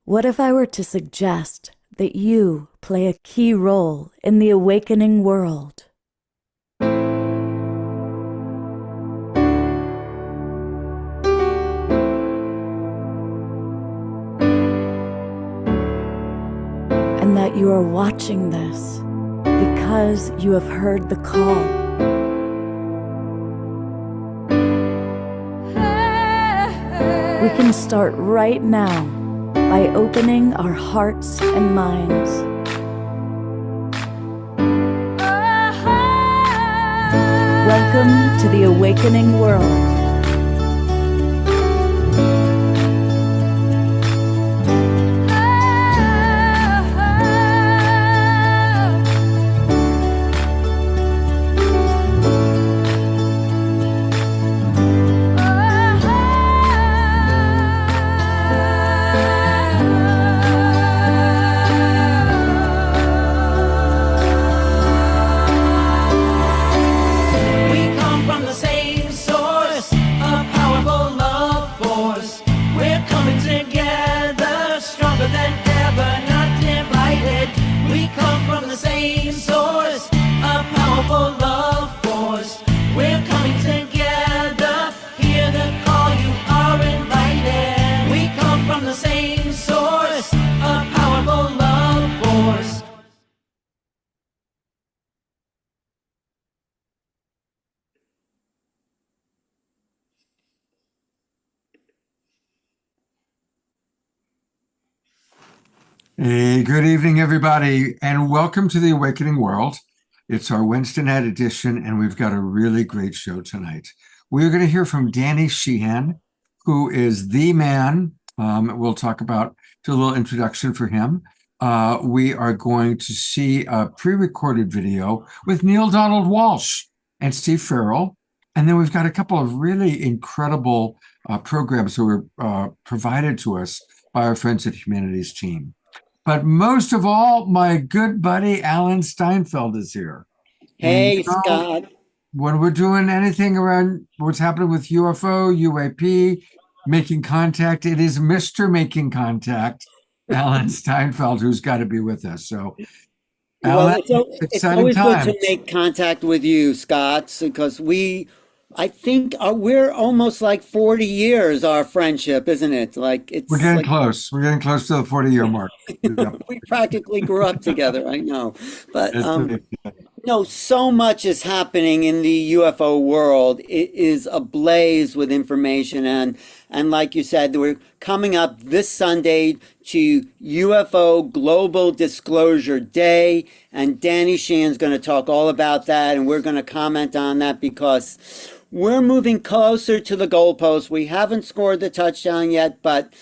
What if I were to suggest that you play a key role in the awakening world? And that you are watching this because you have heard the call. We can start right now by opening our hearts and minds. Welcome to the awakening world. Hey, good evening, everybody, and welcome to the Awakening World. It's our Wednesday night edition, and we've got a really great show tonight. We're going to hear from Danny Sheehan, who is the man. We'll talk about, do a little introduction for him. We are going to see a pre-recorded video with Neil Donald Walsch and Steve Farrell. And then we've got a couple of really incredible programs that were provided to us by our friends at Humanities Team. But most of all, my good buddy Alan Steinfeld is here. Hey, Scott. When we're doing anything around what's happening with UFO, UAP, making contact, it is Mr. Making Contact, Alan Steinfeld, who's got to be with us. So, Alan, it's always good to make contact with you, Scott, because I think we're almost like 40 years, our friendship, isn't it? We're getting close. We're getting close to the 40-year mark. We practically grew up together, I know. But so much is happening in the UFO world. It is ablaze with information. And like you said, we're coming up this Sunday to UFO Global Disclosure Day. And Danny Sheehan's going to talk all about that. And we're going to comment on that because we're moving closer to the goalpost. We haven't scored the touchdown yet, but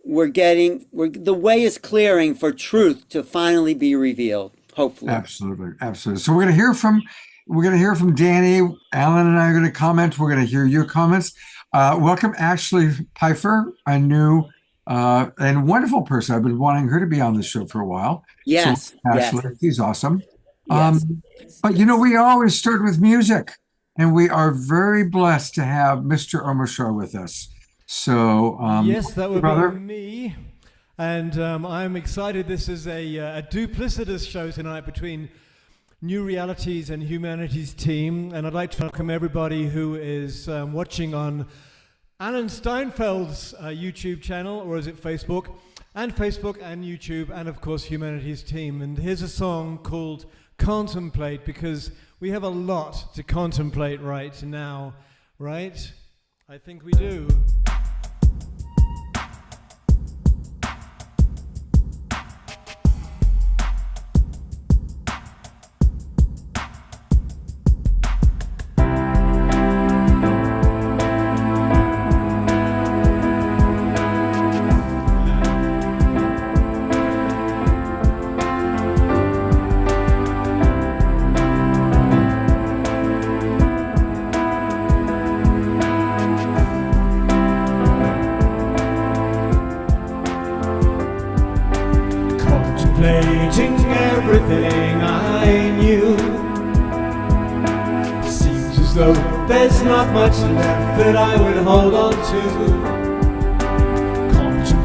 the way is clearing for truth to finally be revealed, hopefully. Absolutely. So we're going to hear from Danny. Alan and I are going to comment. We're going to hear your comments. Welcome Ashley Pfeiffer, a new and wonderful person. I've been wanting her to be on the show for a while. Yes. So, Ashley, she's awesome. Yes. But we always start with music. And we are very blessed to have Mr. Omar Shah with us. So, yes, that would brother. be me. And I'm excited. This is a duplicitous show tonight between New Realities and Humanities Team. And I'd like to welcome everybody who is watching on Alan Steinfeld's YouTube channel, or is it Facebook? And Facebook and YouTube, and of course Humanities Team. And here's a song called Contemplate, because we have a lot to contemplate right now, right? I think we do. Contemplating everything I knew. Seems as though there's not much left that I would hold on to.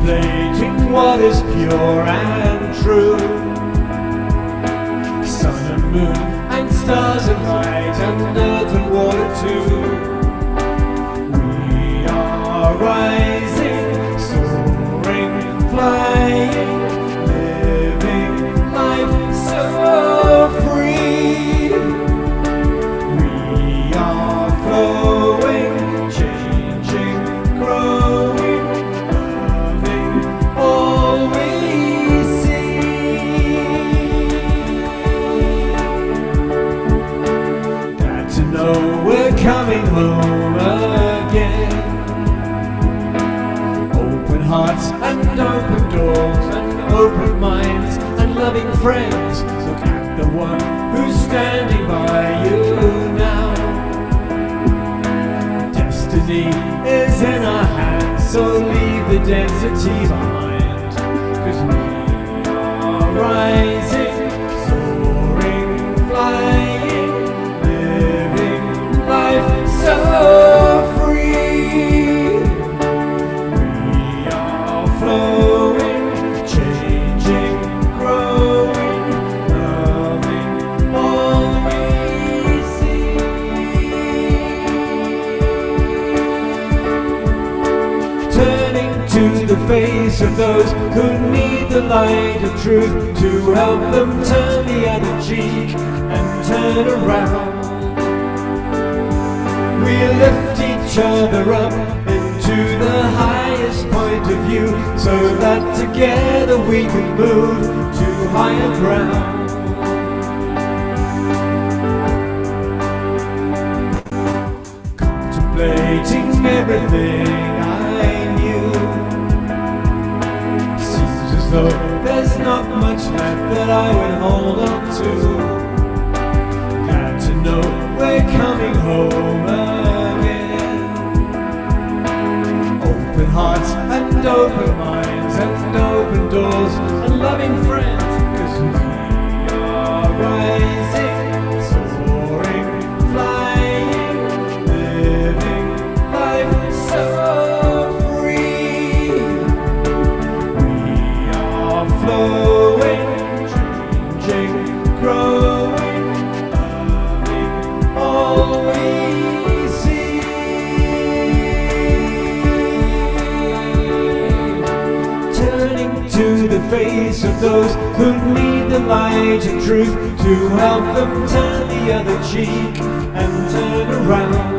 contemplating what is pure and true. Sun and moon and stars and light and earth and water too. We are rising, soaring, flying, living life so free. We are flowing, changing, growing, loving all we see. Glad to know we're coming home again. Open hearts and open doors and open minds and loving friends. Look at the one who's standing by you now. Destiny is in our hands, so leave the density behind. 'Cause we are rising, soaring, flying, living life so free. We are flowing, changing, growing, loving all we see. Turning to the face of those who need the light of truth, to help them turn the other cheek and turn around. We lift each other up into the highest point of view, so that together we can move to higher ground. Contemplating everything I knew, seems as though there's not much left that I would hold on to. Glad to know we're coming home again. Open hearts and open minds and open doors and loving friends, 'cause we are rising, soaring, flying, living life so free. We are flowing, changing, growing, loving all we see. Turning to the face of those who need the light of truth, to help them turn the other cheek and turn around.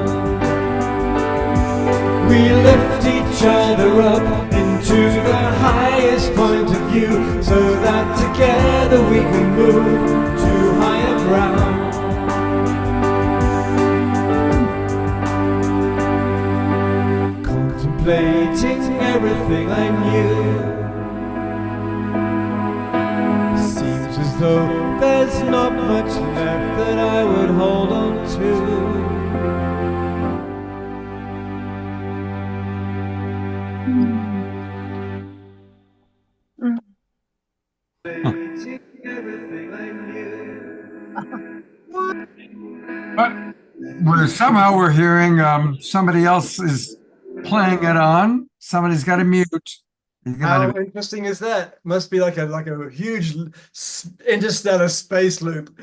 We lift each other up into the highest point of view, so that together we can move to higher ground. Contemplating everything I knew, seems as though there's not much left that I would hold on to. Everything I knew. But we're hearing somebody else is playing it on. Somebody's got to mute. You How gotta- interesting is that? Must be like a huge interstellar space loop.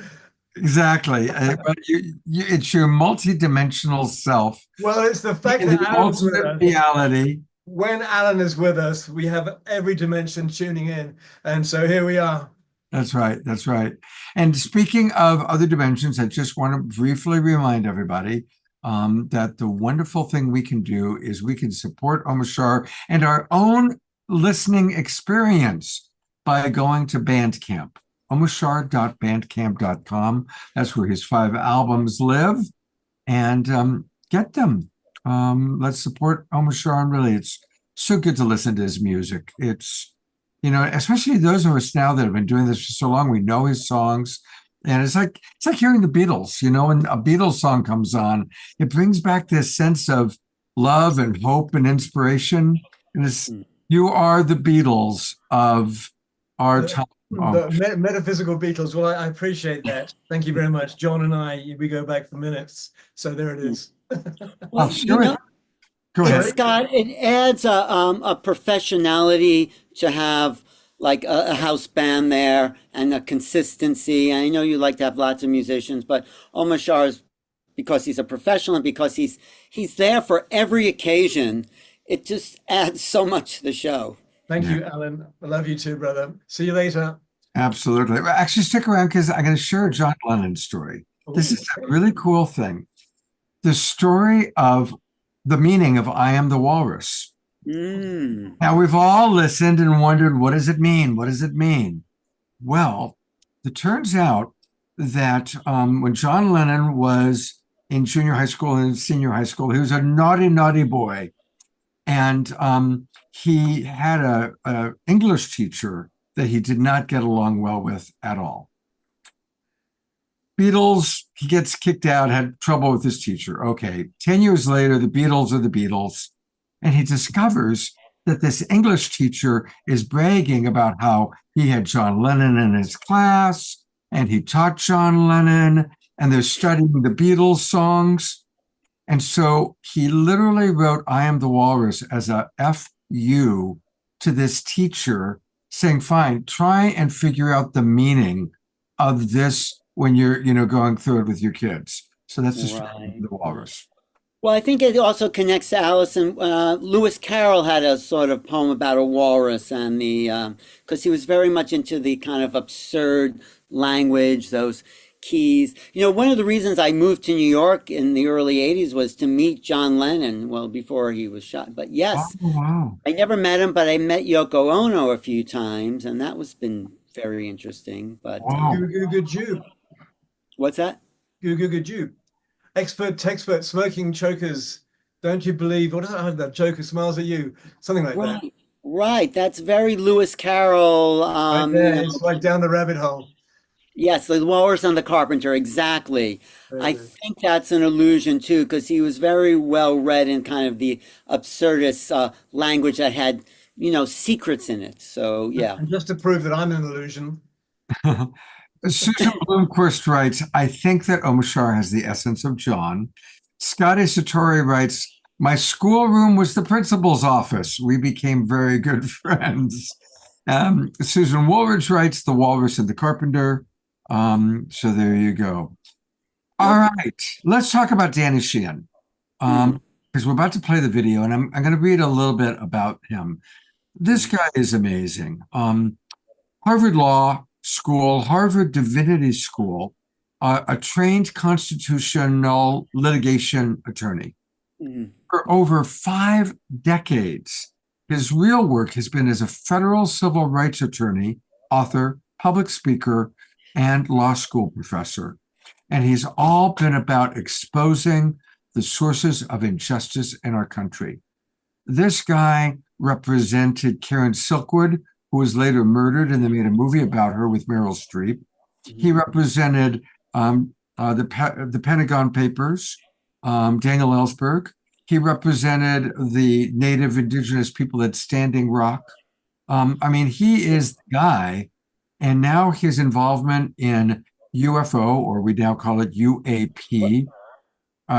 Exactly. But it's your multi-dimensional self. Well, it's the fact In that the Alan's with ultimate us. reality. When Alan is with us, we have every dimension tuning in, and so here we are. That's right. That's right. And speaking of other dimensions, I just want to briefly remind everybody that the wonderful thing we can do is we can support Omashar and our own listening experience by going to Bandcamp, omashar.bandcamp.com. That's where his 5 albums live, and get them. Let's support Omashar, and really, it's so good to listen to his music. It's, you know, especially those of us now that have been doing this for so long, we know his songs. And it's like hearing the Beatles, you know, when a Beatles song comes on, it brings back this sense of love and hope and inspiration. And it's, you are the Beatles of our time. The metaphysical Beatles. Well, I appreciate that. Thank you very much. John and I, we go back for minutes. So there it is. Well, sure. Go It's ahead. got, it adds a professionality to have like a house band there and a consistency. I know you like to have lots of musicians, but Omar Shah is, because he's a professional and because he's there for every occasion, it just adds so much to the show. Thank Yeah. you, Alan. I love you too, brother. See you later. Absolutely. Well, actually, stick around because I'm going to share a John Lennon story. This is a really cool thing. The story of the meaning of I Am the Walrus. Mm. Now, we've all listened and wondered, what does it mean? What does it mean? Well, it turns out that when John Lennon was in junior high school and senior high school, he was a naughty, naughty boy. And he had a English teacher that he did not get along well with at all. Beatles, he gets kicked out, had trouble with his teacher. Okay, 10 years later, the Beatles are the Beatles. And he discovers that this English teacher is bragging about how he had John Lennon in his class and he taught John Lennon and they're studying the Beatles songs. And so he literally wrote I Am the Walrus as a FU to this teacher saying, fine, try and figure out the meaning of this when you're, going through it with your kids. So that's the story Right. of the walrus. Well, I think it also connects to Allison. Lewis Carroll had a sort of poem about a walrus, and because he was very much into the kind of absurd language, those keys. One of the reasons I moved to New York in the early '80s was to meet John Lennon. Well, before he was shot, but yes, Oh, wow. I never met him, but I met Yoko Ono a few times, and that was been very interesting. But Wow. Goo goo goo Jew. what's that? Goo goo goo Jew. Expert, smoking chokers. Don't you believe? What is that? Joker smiles at you. Something like that. Right, right. That's very Lewis Carroll. Right there. It's like down the rabbit hole. Yes, the Walrus and the Carpenter, exactly. I think that's an allusion too, because he was very well read in kind of the absurdist language that had, secrets in it. So yeah. And just to prove that I'm an illusion. Susan Blomquist writes, I think that Omar Shah has the essence of John. Scotty Satori writes, my schoolroom was the principal's office. We became very good friends. Susan Woolridge writes, the walrus and the carpenter. So there you go. All right, let's talk about Danny Sheehan. Because we're about to play the video and I'm going to read a little bit about him. This guy is amazing. Harvard Law School, Harvard Divinity School, a trained constitutional litigation attorney. Mhm. For over 5 decades, his real work has been as a federal civil rights attorney, author, public speaker, and law school professor. And he's all been about exposing the sources of injustice in our country. This guy represented Karen Silkwood, who was later murdered, and they made a movie about her with Meryl Streep. He represented the Pentagon Papers, Daniel Ellsberg. He represented the Native Indigenous people at Standing Rock. He is the guy, and now his involvement in UFO, or we now call it UAP,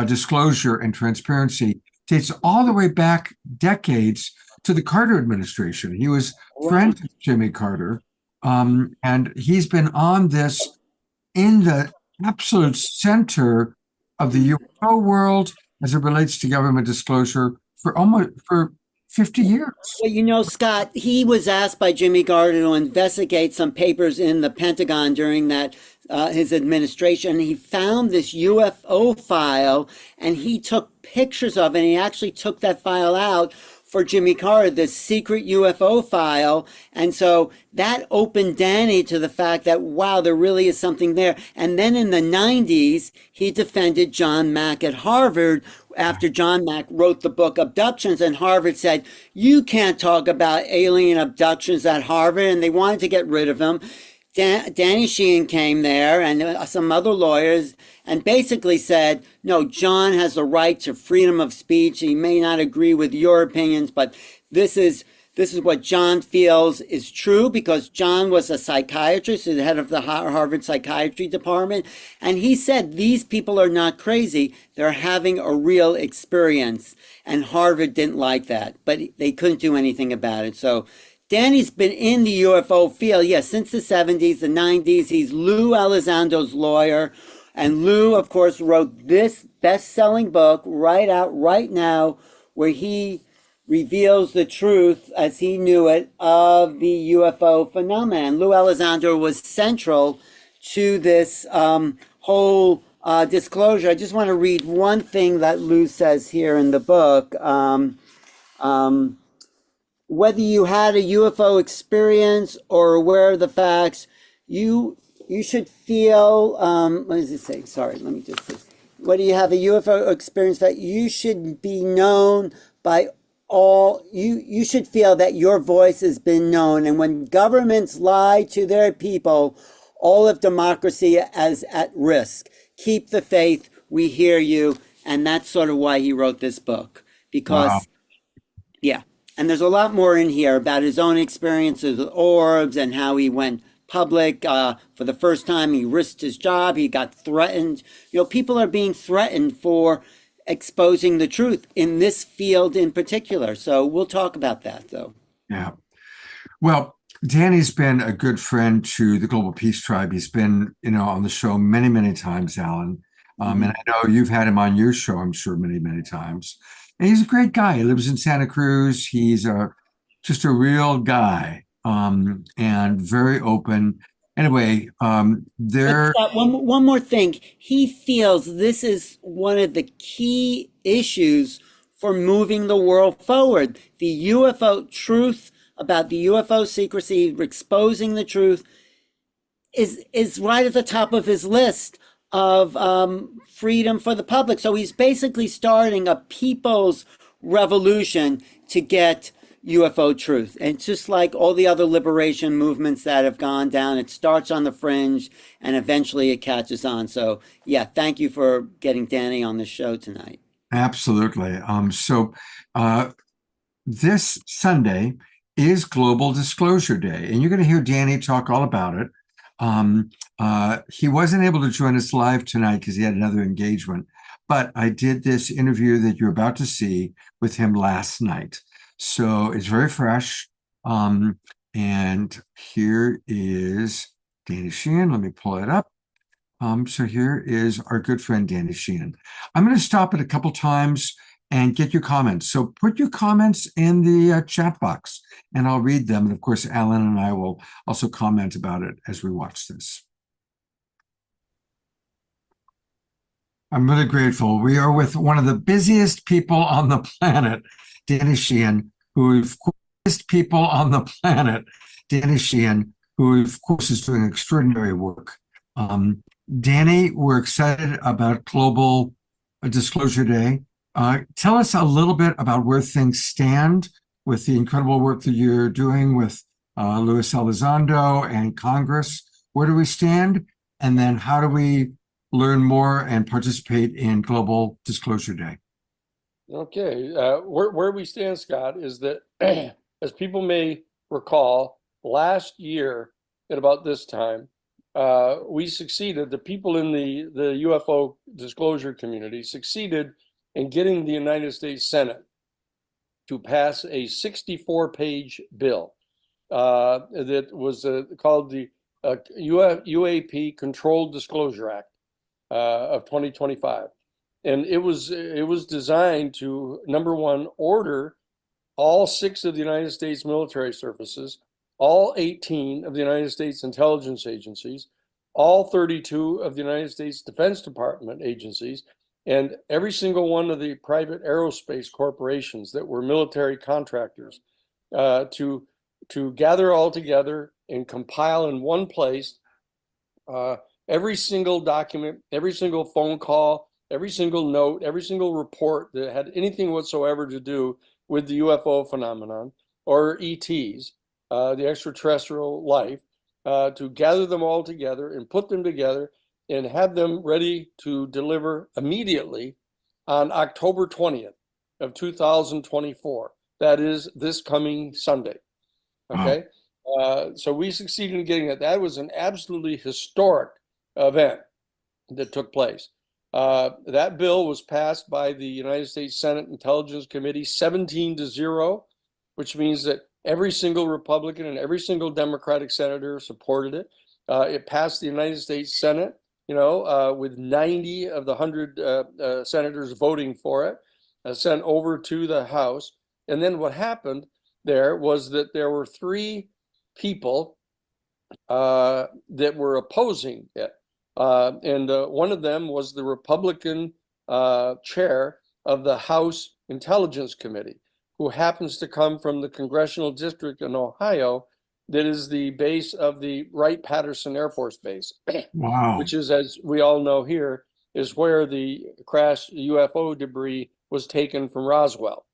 disclosure and transparency, dates all the way back decades to the Carter administration. He was friends with Jimmy Carter, and he's been on this in the absolute center of the UFO world as it relates to government disclosure for 50 years. Well, Scott, he was asked by Jimmy Carter to investigate some papers in the Pentagon during that his administration. He found this UFO file and he took pictures of it. And he actually took that file out for Jimmy Carter, this secret UFO file. And so that opened Danny to the fact that, wow, there really is something there. And then in the 90s, he defended John Mack at Harvard after John Mack wrote the book Abductions, and Harvard said, you can't talk about alien abductions at Harvard, and they wanted to get rid of him. Danny Sheehan came there and some other lawyers and basically said, no, John has the right to freedom of speech. He may not agree with your opinions, but this is this is what John feels is true, because John was a psychiatrist, the head of the Harvard Psychiatry Department. And he said, these people are not crazy. They're having a real experience. And Harvard didn't like that, but they couldn't do anything about it. So Danny's been in the UFO field, since the 70s, the 90s. He's Lou Elizondo's lawyer. And Lou, of course, wrote this best-selling book, Right Out, Right Now, where he reveals the truth as he knew it of the UFO phenomenon. Lou Elizondo was central to this whole disclosure. I just want to read one thing that Lou says here in the book. Whether you had a UFO experience or aware of the facts, you should feel, what does it say? Sorry, let me just say. Whether you have a UFO experience, that you should be known by all, you should feel that your voice has been known. And when governments lie to their people, all of democracy is at risk. Keep the faith. We hear you. And that's sort of why he wrote this book. Because, Wow. And there's a lot more in here about his own experiences with orbs and how he went public. For the first time, he risked his job. He got threatened. People are being threatened for exposing the truth in this field in particular. So we'll talk about that, though. Yeah. Well, Danny's been a good friend to the Global Peace Tribe. He's been, on the show many, many times, Alan. And I know you've had him on your show, I'm sure, many, many times. And he's a great guy. He lives in Santa Cruz. He's just a real guy, and very open. Anyway, one more thing. He feels this is one of the key issues for moving the world forward. The UFO truth about the UFO secrecy, exposing the truth, is right at the top of his list of freedom for the public. So he's basically starting a people's revolution to get UFO truth. And just like all the other liberation movements that have gone down, it starts on the fringe and eventually it catches on. So thank you for getting Danny on the show tonight. Absolutely. So this Sunday is Global Disclosure Day, and you're going to hear Danny talk all about it. He wasn't able to join us live tonight because he had another engagement, but I did this interview that you're about to see with him last night. So it's very fresh. And here is Danny Sheehan. Let me pull it up. So here is our good friend, Danny Sheehan. I'm going to stop it a couple times and get your comments. So put your comments in the chat box and I'll read them. And of course, Alan and I will also comment about it as we watch this. I'm really grateful. We are with one of the busiest people on the planet, Danny Sheehan, who of course is doing extraordinary work. Danny, we're excited about Global Disclosure Day. Tell us a little bit about where things stand with the incredible work that you're doing with Luis Elizondo and Congress. Where do we stand? And then how do we learn more and participate in Global Disclosure Day? Okay, where we stand, Scott, is that as people may recall, last year at about this time, we succeeded, the people in the UFO disclosure community succeeded in getting the United States Senate to pass a 64-page bill that was called the UAP Controlled Disclosure Act of 2025. And it was designed to, number one, order all 6 of the United States military services, all 18 of the United States intelligence agencies, all 32 of the United States Defense Department agencies, and every single one of the private aerospace corporations that were military contractors to gather all together and compile in one place every single document, every single phone call, every single note, every single report that had anything whatsoever to do with the UFO phenomenon or ETs, the extraterrestrial life, to gather them all together and put them together and have them ready to deliver immediately on October 20th of 2024. that is this coming Sunday. Okay. So we succeeded in getting it. That was an absolutely historic event that took place. That bill was passed by the United States Senate Intelligence Committee 17-0, which means that every single Republican and every single Democratic senator supported it. It passed the United States Senate, with 90 of the 100 senators voting for it, sent over to the House. And then what happened there was that there were 3 people that were opposing it. And one of them was the Republican chair of the House Intelligence Committee, who happens to come from the congressional district in Ohio that is the base of the Wright-Patterson Air Force Base. Wow. Which is, as we all know here, is where the crashed UFO debris was taken from Roswell.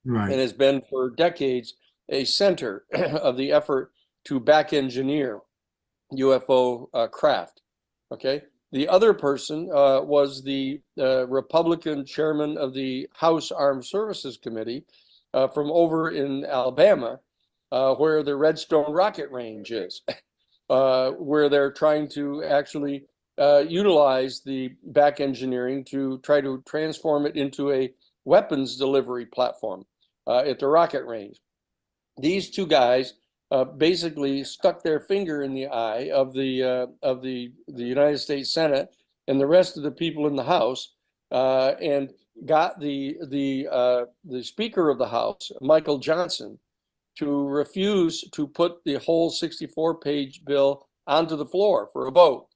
Right. And has been for decades a center of the effort to back engineer UFO craft. Okay. The other person was the Republican chairman of the House Armed Services Committee from over in Alabama, where the Redstone rocket range is, where they're trying to actually utilize the back engineering to try to transform it into a weapons delivery platform at the rocket range. These 2 guys basically stuck their finger in the eye of the United States Senate and the rest of the people in the House, and got the Speaker of the House, Michael Johnson, to refuse to put the whole 64-page bill onto the floor for a vote.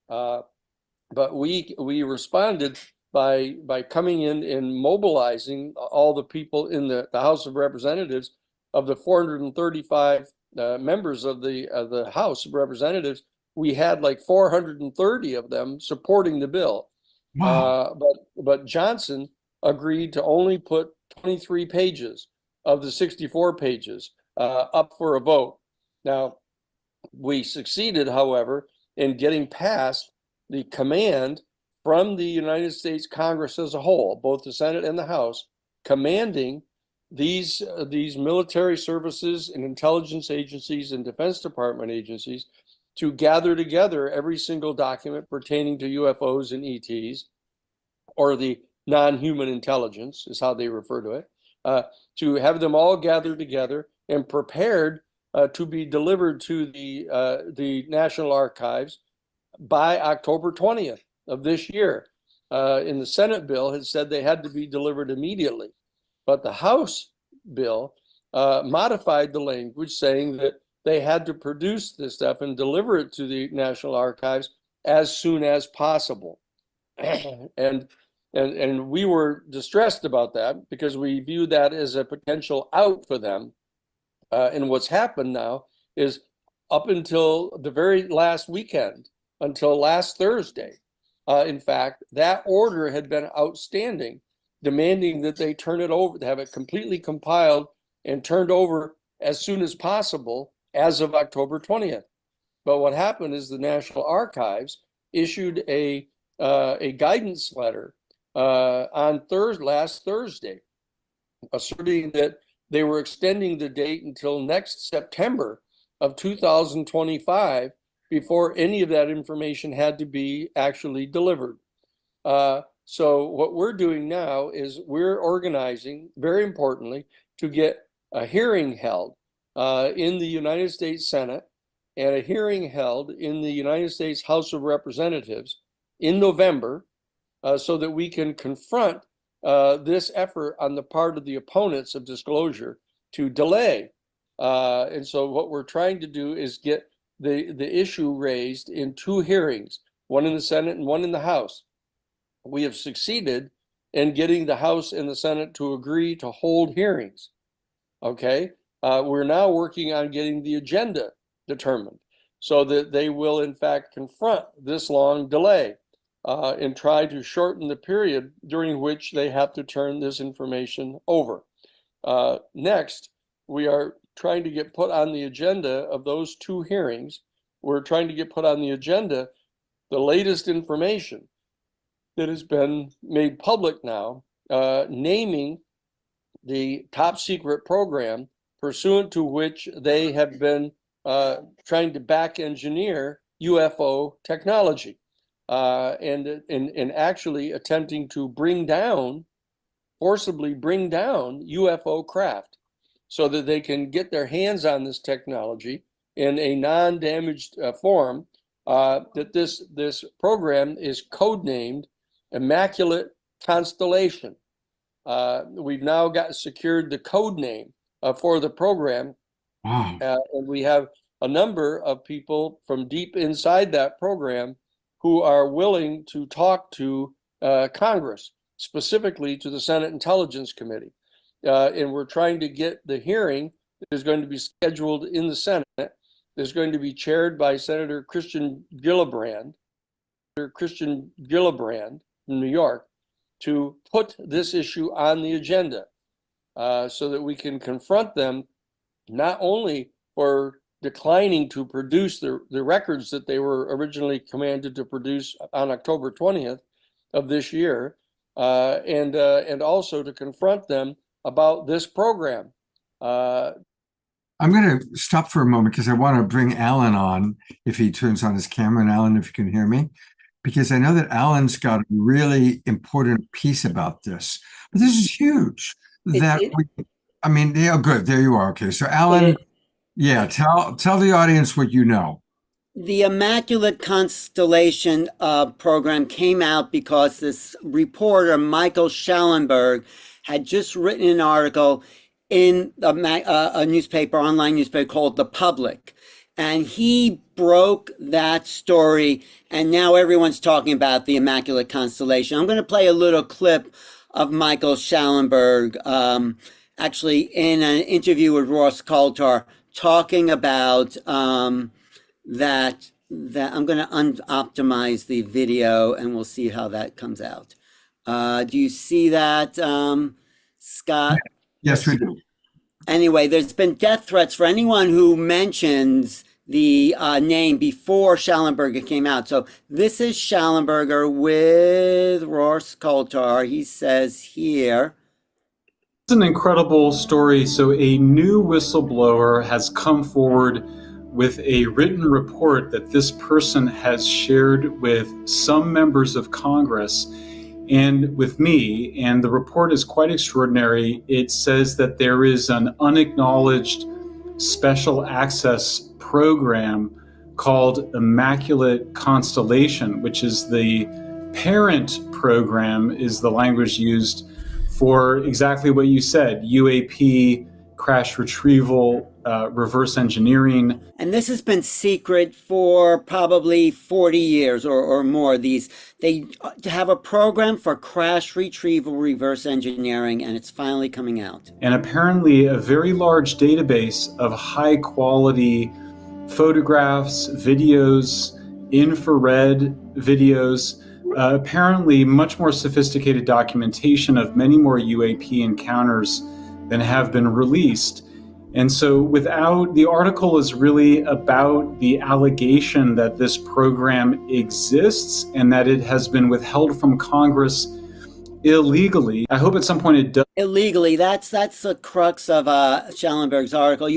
But we responded by coming in and mobilizing all the people in the House of Representatives. Of the 435 members of the House of Representatives, we had like 430 of them supporting the bill. Wow. But Johnson agreed to only put 23 pages of the 64 pages up for a vote. Now, we succeeded, however, in getting past the command from the United States Congress as a whole, both the Senate and the House, commanding these military services and intelligence agencies and Defense Department agencies to gather together every single document pertaining to UFOs and ETs, or the non-human intelligence is how they refer to it, to have them all gathered together and prepared to be delivered to the National Archives by October 20th of this year. In the Senate bill, it said they had to be delivered immediately. But the House bill modified the language, saying that they had to produce this stuff and deliver it to the National Archives as soon as possible. And we were distressed about that because we viewed that as a potential out for them. And what's happened now is up until the very last weekend, until last Thursday, in fact, that order had been outstanding, demanding that they turn it over, to have it completely compiled and turned over as soon as possible as of October 20th. But what happened is the National Archives issued a guidance letter on last Thursday, asserting that they were extending the date until next September of 2025 before any of that information had to be actually delivered. So what we're doing now is we're organizing, very importantly, to get a hearing held in the United States Senate and a hearing held in the United States House of Representatives in November, so that we can confront this effort on the part of the opponents of disclosure to delay. And so what we're trying to do is get the issue raised in 2 hearings, one in the Senate and one in the House. We have succeeded in getting the House and the Senate to agree to hold hearings. Okay, we're now working on getting the agenda determined so that they will in fact confront this long delay and try to shorten the period during which they have to turn this information over. Next, we are trying to get put on the agenda of those 2 hearings. We're trying to get put on the agenda the latest information that has been made public now, naming the top secret program pursuant to which they have been trying to back engineer UFO technology and actually attempting to forcibly bring down UFO craft so that they can get their hands on this technology in a non-damaged form. That this program is codenamed Immaculate Constellation. We've now secured the code name for the program. Wow. And we have a number of people from deep inside that program who are willing to talk to Congress, specifically to the Senate Intelligence Committee. And we're trying to get the hearing that is going to be scheduled in the Senate. Is going to be chaired by Senator Christian Gillibrand from New York, to put this issue on the agenda so that we can confront them not only for declining to produce the records that they were originally commanded to produce on October 20th of this year, and also to confront them about this program. I'm going to stop for a moment because I want to bring Alan on if he turns on his camera. And Alan, if you can hear me, because I know that Alan's got a really important piece about this. But this is huge. Yeah, good. There you are. Okay. So Alan, tell the audience what you know. The Immaculate Constellation program came out because this reporter, Michael Schellenberg, had just written an article in a newspaper, online newspaper called The Public. And he broke that story, and now everyone's talking about the Immaculate Constellation. I'm going to play a little clip of Michael Schellenberg, actually in an interview with Ross Coulter, talking about that I'm going to optimize the video, and we'll see how that comes out. Do you see that, Scott? Yes, we do. Anyway, there's been death threats for anyone who mentions the name before Schellenberger came out. So this is Schellenberger with Ross Coulter. He says here. It's an incredible story. So a new whistleblower has come forward with a written report that this person has shared with some members of Congress and with me, and the report is quite extraordinary. It says that there is an unacknowledged special access program called Immaculate Constellation, which is the parent program, is the language used for exactly what you said, UAP, crash retrieval, reverse engineering. And this has been secret for probably 40 years or more. They have a program for crash retrieval, reverse engineering, and it's finally coming out. And apparently a very large database of high quality photographs, videos, infrared videos, apparently much more sophisticated documentation of many more UAP encounters than have been released. And so the article is really about the allegation that this program exists and that it has been withheld from Congress illegally. I hope at some point it does. Illegally, that's the crux of Schellenberg's article.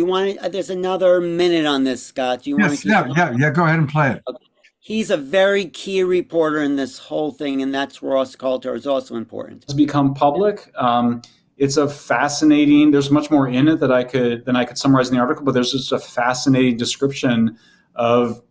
There's another minute on this, Scott. Do you want to go ahead and play it. Okay. He's a very key reporter in this whole thing, and that's Ross Coulter is also important. It's become public. It's a fascinating, there's much more in it than I could summarize in the article, but there's just a fascinating description of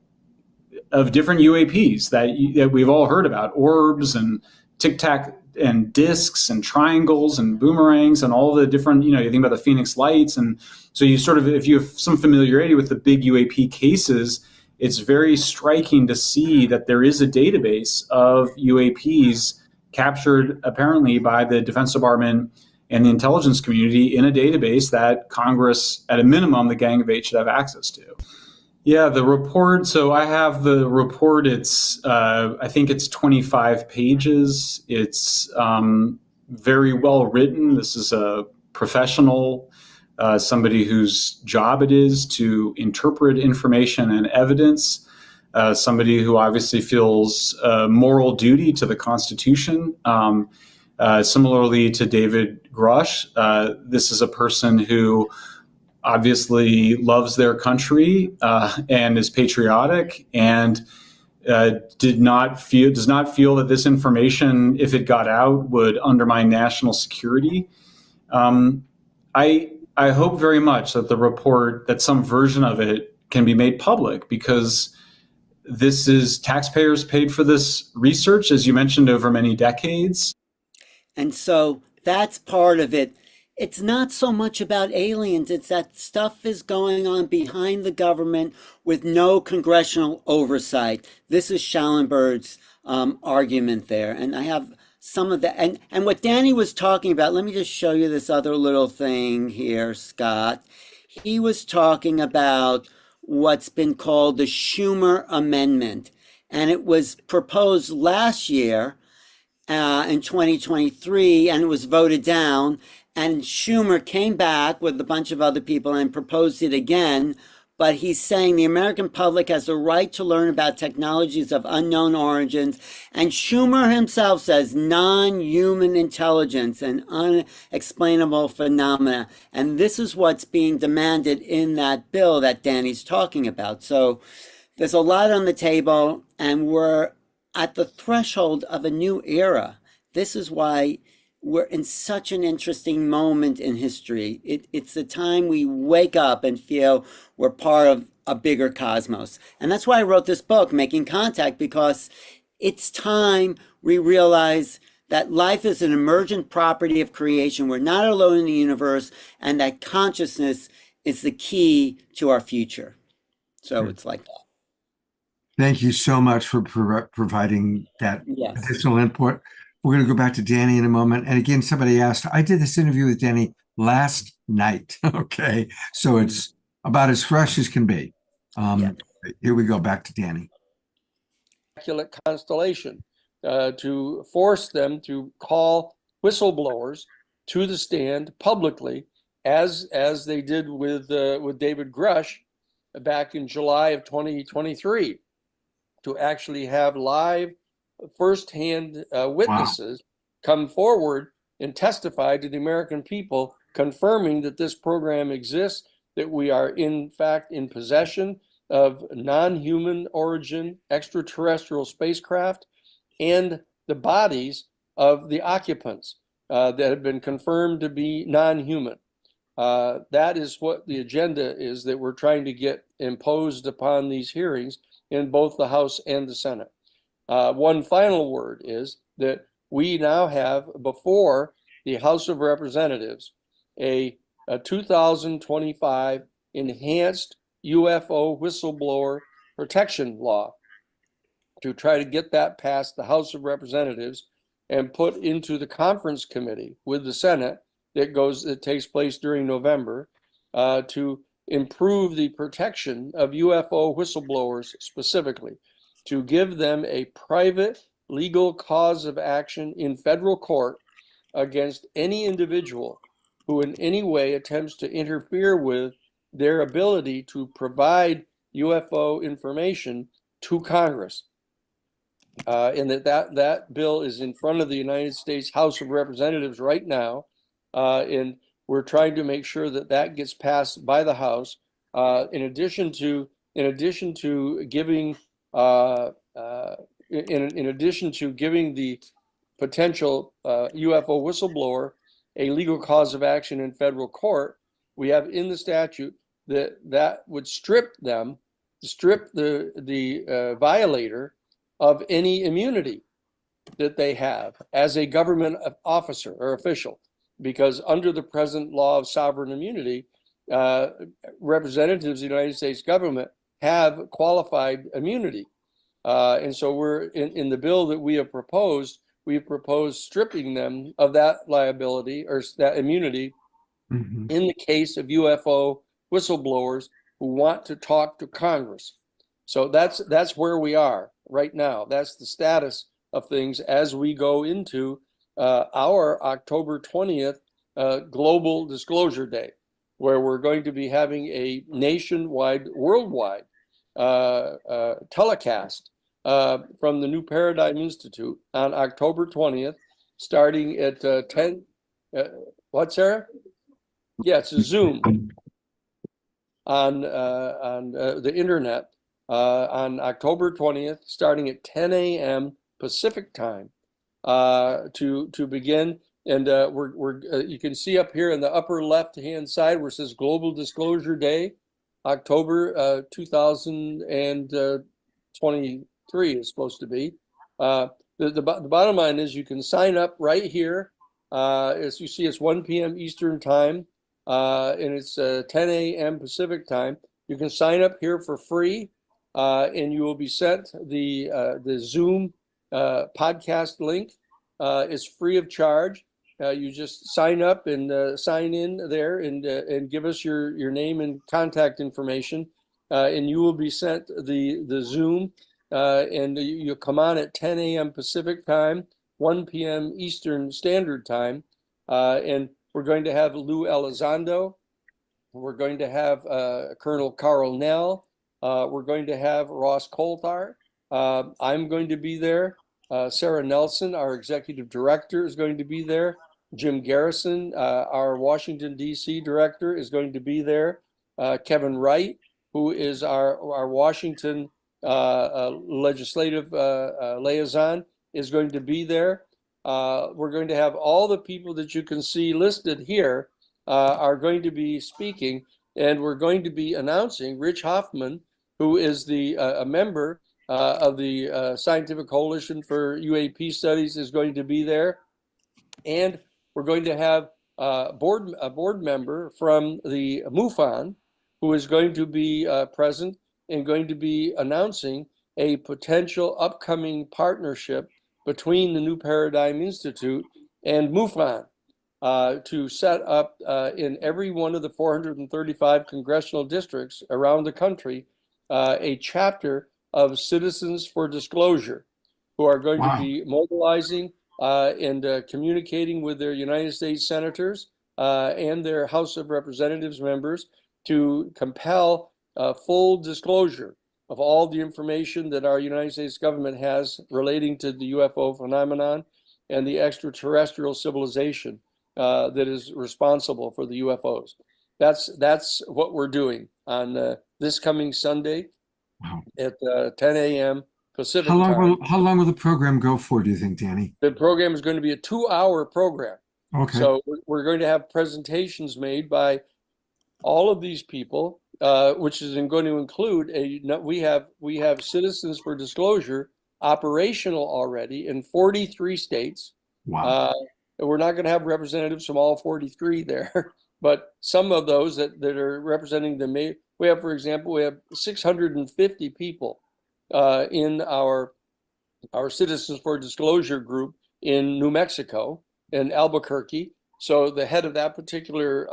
different UAPs that we've all heard about, orbs and tic-tac and discs and triangles and boomerangs and all the different, you think about the Phoenix Lights. And so if you have some familiarity with the big UAP cases, it's very striking to see that there is a database of UAPs captured apparently by the Defense Department and the intelligence community in a database that Congress, at a minimum, the Gang of Eight should have access to. Yeah, the report. So I have the report. It's, I think it's 25 pages. It's very well written. This is a professional, somebody whose job it is to interpret information and evidence, somebody who obviously feels a moral duty to the Constitution. Similarly to David Grush, this is a person who obviously loves their country and is patriotic, and does not feel that this information, if it got out, would undermine national security. I hope very much that the report, that some version of it can be made public, because this is taxpayers paid for this research, as you mentioned, over many decades. And so that's part of it. It's not so much about aliens, it's that stuff is going on behind the government with no congressional oversight. This is Schallenberg's argument there. And I have some of that. And what Danny was talking about, let me just show you this other little thing here, Scott. He was talking about what's been called the Schumer Amendment. And it was proposed last year in 2023, and it was voted down. And Schumer came back with a bunch of other people and proposed it again. But he's saying the American public has the right to learn about technologies of unknown origins. And Schumer himself says non-human intelligence and unexplainable phenomena. And this is what's being demanded in that bill that Danny's talking about. So there's a lot on the table, and we're at the threshold of a new era. This is why we're in such an interesting moment in history. It's the time we wake up and feel we're part of a bigger cosmos. And that's why I wrote this book, Making Contact, because it's time we realize that life is an emergent property of creation. We're not alone in the universe, and that consciousness is the key to our future. So it's like that. Thank you so much for providing that Yes. additional input. We're going to go back to Danny in a moment. And again, somebody asked, I did this interview with Danny last night. Okay. So it's about as fresh as can be. Here we go, back to Danny. Constellation to force them to call whistleblowers to the stand publicly, as they did with David Grush back in July of 2023, to actually have live firsthand witnesses come forward and testify to the American people, confirming that this program exists, that we are in fact in possession of non-human origin extraterrestrial spacecraft, and the bodies of the occupants that have been confirmed to be non-human. That is what the agenda is that we're trying to get imposed upon these hearings in both the House and the Senate. One final word is that we now have before the House of Representatives a 2025 enhanced UFO whistleblower protection law to try to get that past the House of Representatives and put into the conference committee with the Senate that takes place during November to improve the protection of UFO whistleblowers specifically, to give them a private legal cause of action in federal court against any individual who in any way attempts to interfere with their ability to provide UFO information to Congress. And that bill is in front of the United States House of Representatives right now, and we're trying to make sure that gets passed by the House. In addition to giving the potential UFO whistleblower a legal cause of action in federal court, we have in the statute that would strip the violator of any immunity that they have as a government officer or official, because under the present law of sovereign immunity, representatives of the United States government have qualified immunity. And so we're in the bill that we have proposed stripping them of that liability or that immunity in the case of UFO whistleblowers who want to talk to Congress. So that's where we are right now. That's the status of things as we go into our October 20th Global Disclosure Day, where we're going to be having a nationwide, worldwide telecast from the New Paradigm Institute on October 20th starting at 10. What, Sarah? Yeah, it's a Zoom on the internet on October 20th, starting at 10 a.m. Pacific time to begin. And you can see up here in the upper left-hand side where it says Global Disclosure Day, October 2023 is supposed to be. The bottom line is you can sign up right here. As you see, it's 1 p.m. Eastern time, and it's 10 a.m. Pacific time. You can sign up here for free, and you will be sent the Zoom podcast link. It's free of charge. You just sign up and sign in there and give us your name and contact information, and you will be sent the Zoom, and you'll come on at 10 a.m. Pacific time, 1 p.m. Eastern Standard Time, and we're going to have Lou Elizondo. We're going to have Colonel Carl Nell. We're going to have Ross Coulthart. I'm going to be there. Sarah Nelson, our executive director, is going to be there. Jim Garrison, our Washington, D.C. director, is going to be there. Kevin Wright, who is our Washington legislative liaison, is going to be there. We're going to have all the people that you can see listed here are going to be speaking, and we're going to be announcing Rich Hoffman, who is a member of the Scientific Coalition for UAP Studies, is going to be there. And we're going to have a board member from the MUFON who is going to be present and going to be announcing a potential upcoming partnership between the New Paradigm Institute and MUFON to set up in every one of the 435 congressional districts around the country a chapter of Citizens for Disclosure, who are going to be mobilizing and communicating with their United States senators and their House of Representatives members to compel full disclosure of all the information that our United States government has relating to the UFO phenomenon and the extraterrestrial civilization that is responsible for the UFOs. That's what we're doing on this coming Sunday at 10 a.m. Pacific time. How long will the program go for, do you think, Danny? The program is going to be a 2-hour program. Okay. So we're going to have presentations made by all of these people, which is going to include we have Citizens for Disclosure operational already in 43 states. Wow. We're not going to have representatives from all 43 there, but some of those that are representing we have, for example, we have 650 people in our Citizens for Disclosure group in New Mexico, in Albuquerque. So the head of that particular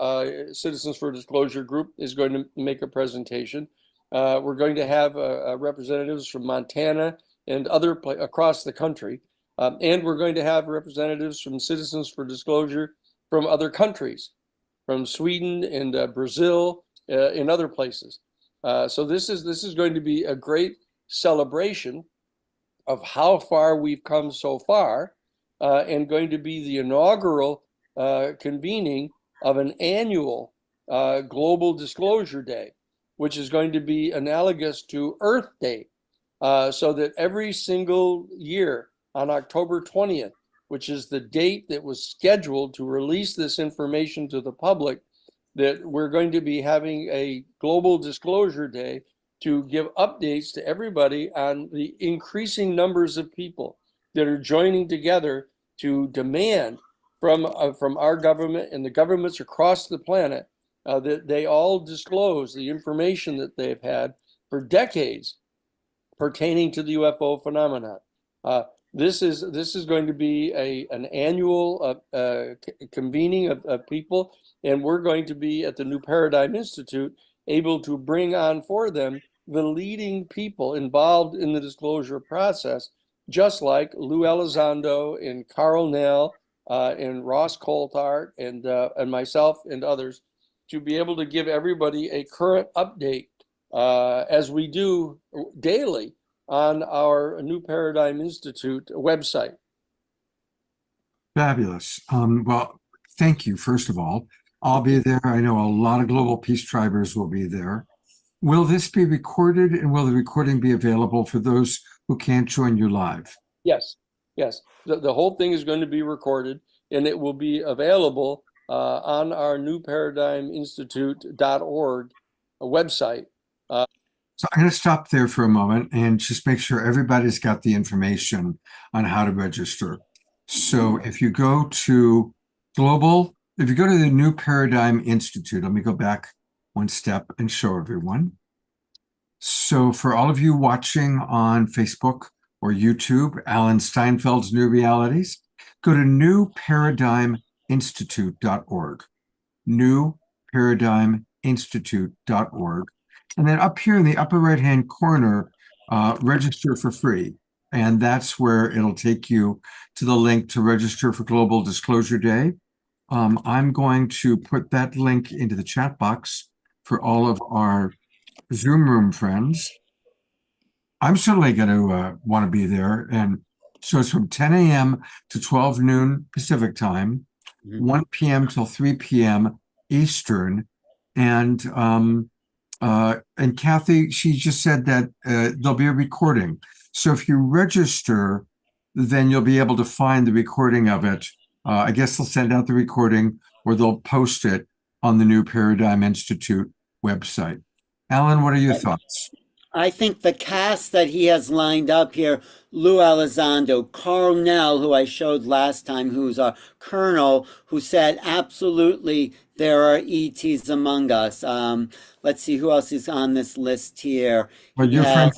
Citizens for Disclosure group is going to make a presentation. We're going to have representatives from Montana and across the country. And we're going to have representatives from Citizens for Disclosure from other countries, from Sweden and Brazil, in other places. So this is going to be a great celebration of how far we've come so far, and going to be the inaugural convening of an annual Global Disclosure Day, which is going to be analogous to Earth Day, so that every single year on October 20th, which is the date that was scheduled to release this information to the public, that we're going to be having a Global Disclosure Day to give updates to everybody on the increasing numbers of people that are joining together to demand from our government and the governments across the planet that they all disclose the information that they've had for decades pertaining to the UFO phenomenon. This is going to be an annual convening of people, and we're going to be at the New Paradigm Institute able to bring on for them the leading people involved in the disclosure process, just like Lou Elizondo and Carl Nell and Ross Coulthart and myself and others, to be able to give everybody a current update as we do daily on our New Paradigm Institute website. Fabulous. Well, thank you, first of all. I'll be there. I know a lot of Global Peace Tribers will be there. Will this be recorded, and will the recording be available for those who can't join you live? Yes, yes. The whole thing is going to be recorded, and it will be available on our newparadigminstitute.org website. So I'm going to stop there for a moment and just make sure everybody's got the information on how to register. So if you go to the New Paradigm Institute, let me go back one step and show everyone. So for all of you watching on Facebook or YouTube, Alan Steinfeld's New Realities, go to newparadigminstitute.org, newparadigminstitute.org. And then up here in the upper right-hand corner, register for free. And that's where it'll take you to the link to register for Global Disclosure Day. I'm going to put that link into the chat box for all of our Zoom room friends. I'm certainly going to want to be there. And so it's from 10 a.m. to 12 noon Pacific time, 1 p.m. till 3 p.m. Eastern. And Kathy, she just said that there'll be a recording. So if you register, then you'll be able to find the recording of it. I guess they'll send out the recording or they'll post it on the New Paradigm Institute website. Alan, what are your thoughts? I think the cast that he has lined up here, Lou Elizondo, Carl Nell, who I showed last time, who's a colonel, who said, absolutely, there are ETs among us. Let's see who else is on this list here. Well, your friend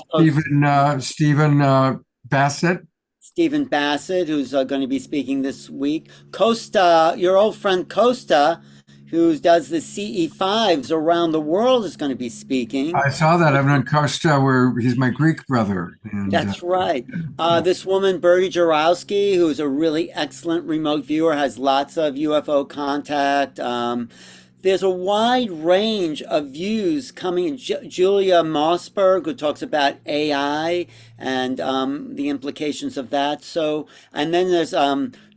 Stephen Bassett. Stephen Bassett, who's going to be speaking this week. Costa, your old friend Costa, who does the CE5s around the world, is going to be speaking. I saw that. I've known Costa, where he's my Greek brother. And, that's right. This woman, Bertie Jarowski, who's a really excellent remote viewer, has lots of UFO contact. There's a wide range of views coming. Julia Mossberg, who talks about AI and the implications of that. So, and then there's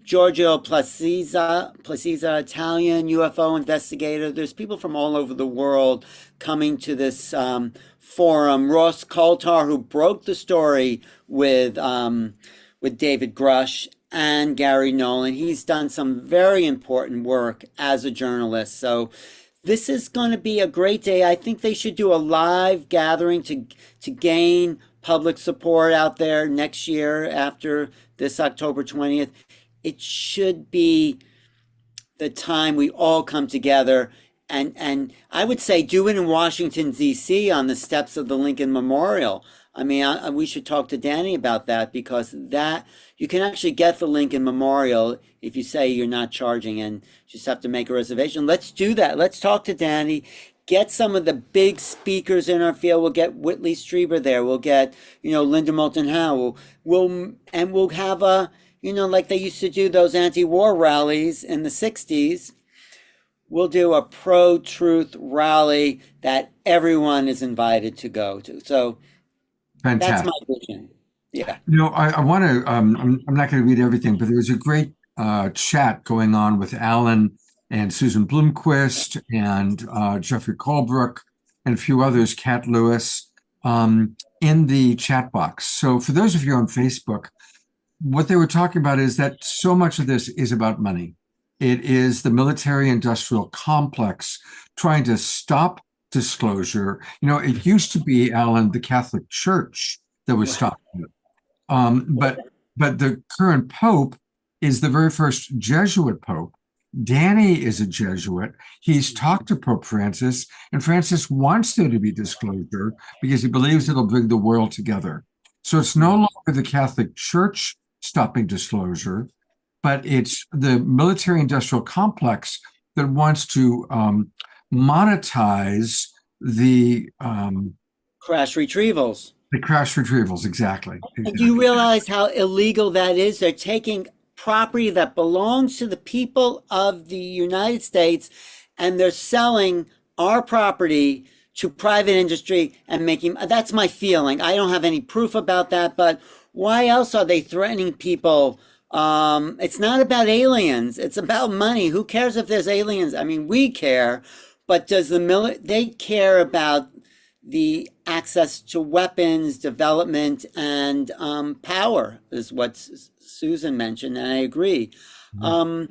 Giorgio Placisa, Italian UFO investigator. There's people from all over the world coming to this forum. Ross Coulthard, who broke the story with David Grush and Gary Nolan. He's done some very important work as a journalist. So this is going to be a great day. I think they should do a live gathering to gain public support out there next year after this October 20th. It should be the time we all come together, and I would say do it in Washington, D.C. on the steps of the Lincoln Memorial. I mean, we should talk to Danny about that, because that you can actually get the Lincoln Memorial if you say you're not charging and just have to make a reservation. Let's do that. Let's talk to Danny. Get some of the big speakers in our field. We'll get Whitley Strieber there. We'll get, Linda Moulton Howe. We'll have a, like they used to do those anti-war rallies in the 60s. We'll do a pro-truth rally that everyone is invited to go to. So fantastic. That's my vision. Yeah. I want to, I'm not going to read everything, but there was a great chat going on with Alan and Susan Blomquist and Jeffrey Colebrook and a few others, Kat Lewis, in the chat box. So for those of you on Facebook, what they were talking about is that so much of this is about money. It is the military-industrial complex trying to stop disclosure. It used to be, Alan, the Catholic Church that was stopping it. But the current Pope is the very first Jesuit Pope. Danny is a Jesuit. He's talked to Pope Francis, and Francis wants there to be disclosure because he believes it'll bring the world together. So it's no longer the Catholic Church stopping disclosure, but it's the military-industrial complex that wants to monetize the crash retrievals. The crash retrievals, exactly. And do you realize how illegal that is? They're taking property that belongs to the people of the United States, and they're selling our property to private industry and making, that's my feeling. I don't have any proof about that, but why else are they threatening people It's not about aliens. It's about money. Who cares if there's aliens? I mean, we care, but does they care about the access to weapons, development, and power is what Susan mentioned, and I agree. I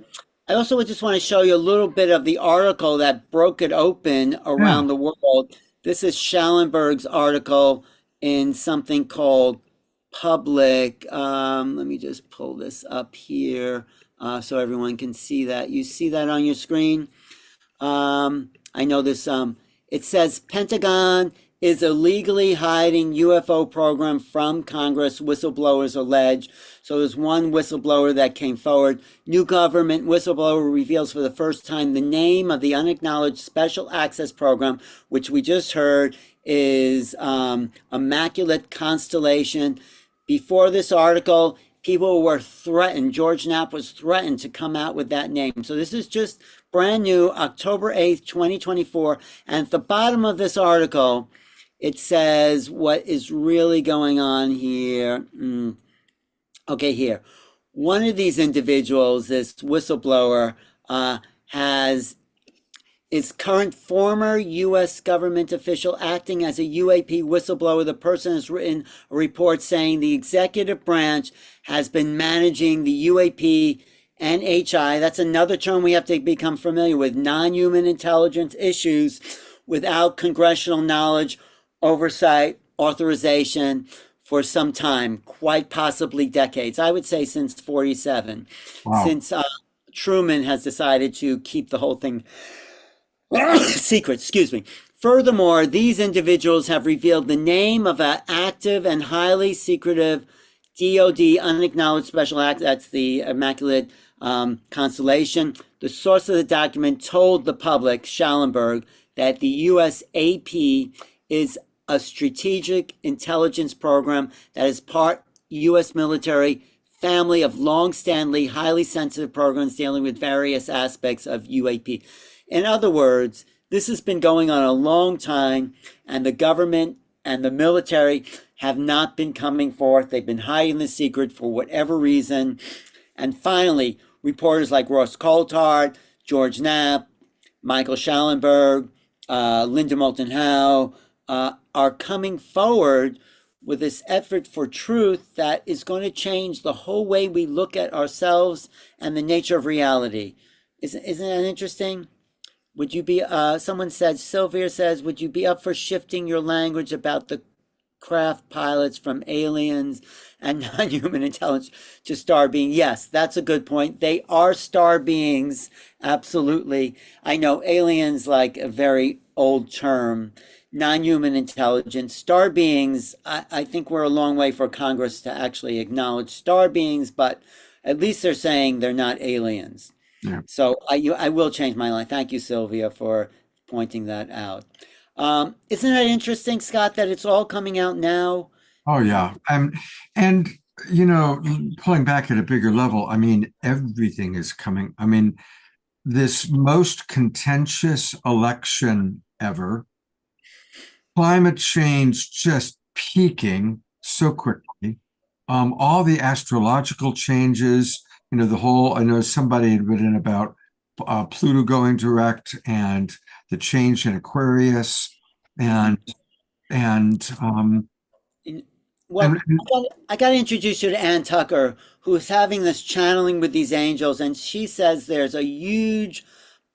also would just want to show you a little bit of the article that broke it open around the world. This is Schallenberg's article in something called Public. Let me just pull this up here so everyone can see that. You see that on your screen? I know this. It says Pentagon is illegally hiding UFO program from Congress, whistleblowers allege. So there's one whistleblower that came forward. New government whistleblower reveals for the first time the name of the unacknowledged special access program, which we just heard is Immaculate Constellation. Before this article, people were threatened. George Knapp was threatened to come out with that name. So this is just brand new, October 8th, 2024. And at the bottom of this article, it says what is really going on here. Okay, here. One of these individuals, this whistleblower, is current former U.S. government official acting as a UAP whistleblower. The person has written a report saying the executive branch has been managing the UAP NHI. That's another term we have to become familiar with. Non-human intelligence issues without congressional knowledge, oversight, authorization for some time, quite possibly decades. I would say since 47, since Truman has decided to keep the whole thing secret, excuse me. Furthermore, these individuals have revealed the name of an active and highly secretive DOD unacknowledged special act. That's the Immaculate Constellation. The source of the document told the public, Schallenberg, that the USAP is a strategic intelligence program that is part U.S. military family of long-standing, highly sensitive programs dealing with various aspects of UAP. In other words, this has been going on a long time, and the government and the military have not been coming forth. They've been hiding the secret for whatever reason. And finally, reporters like Ross Coulthard, George Knapp, Michael Schallenberg, Linda Moulton Howe, are coming forward with this effort for truth that is going to change the whole way we look at ourselves and the nature of reality. Isn't that interesting? Would you be, someone said, Sylvia says, would you be up for shifting your language about the craft pilots from aliens and non-human intelligence to star being? Yes, that's a good point. They are star beings, absolutely. I know aliens like a very old term. Non-human intelligence, star beings, I think we're a long way for Congress to actually acknowledge star beings, but at least they're saying they're not aliens. Yeah. So I will change my line. Thank you, Sylvia, for pointing that out. Isn't that interesting, Scott, that it's all coming out now? Oh, yeah. And, you know, pulling back at a bigger level, I mean, everything is coming. I mean, this most contentious election ever, climate change just peaking so quickly, all the astrological changes, you know, the whole, I know somebody had written about Pluto going direct and the change in Aquarius and well, I got to introduce you to Ann Tucker, who's having this channeling with these angels, and she says there's a huge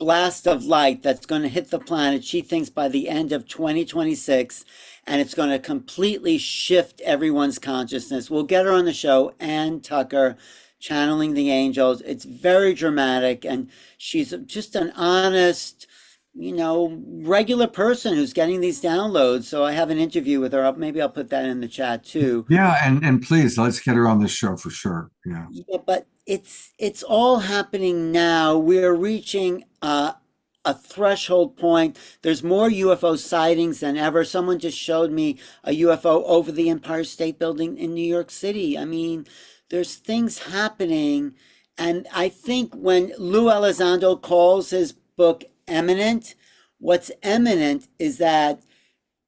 blast of light that's going to hit the planet, she thinks, by the end of 2026, and it's going to completely shift everyone's consciousness. We'll get her on the show, Ann Tucker, channeling the angels. It's very dramatic, and she's just an honest, you know, regular person who's getting these downloads. So I have an interview with her. Maybe I'll put that in the chat too. Yeah, and please, let's get her on the show for sure. Yeah. Yeah, but it's all happening now. We're reaching a threshold point. There's more UFO sightings than ever. Someone just showed me a UFO over the Empire State Building in New York City. I mean, there's things happening. And I think when Lou Elizondo calls his book Eminent, what's eminent is that